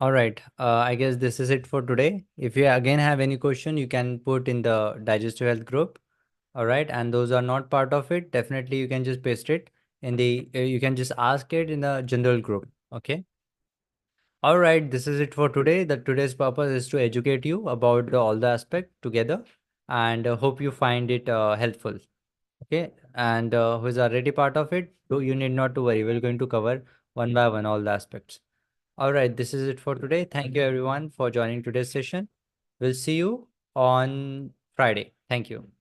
All right. I guess this is it for today. If you again have any question, you can put in the digestive health group. All right. And those are not part of it, definitely you can just paste it in the, you can just ask it in the general group. Okay. All right. This is it for today. The today's purpose is to educate you about all the aspect together, and hope you find it helpful. Okay. And who is already part of it, you need not to worry. We're going to cover one by one all the aspects. All right, this is it for today. Thank you everyone for joining today's session. We'll see you on Friday. Thank you.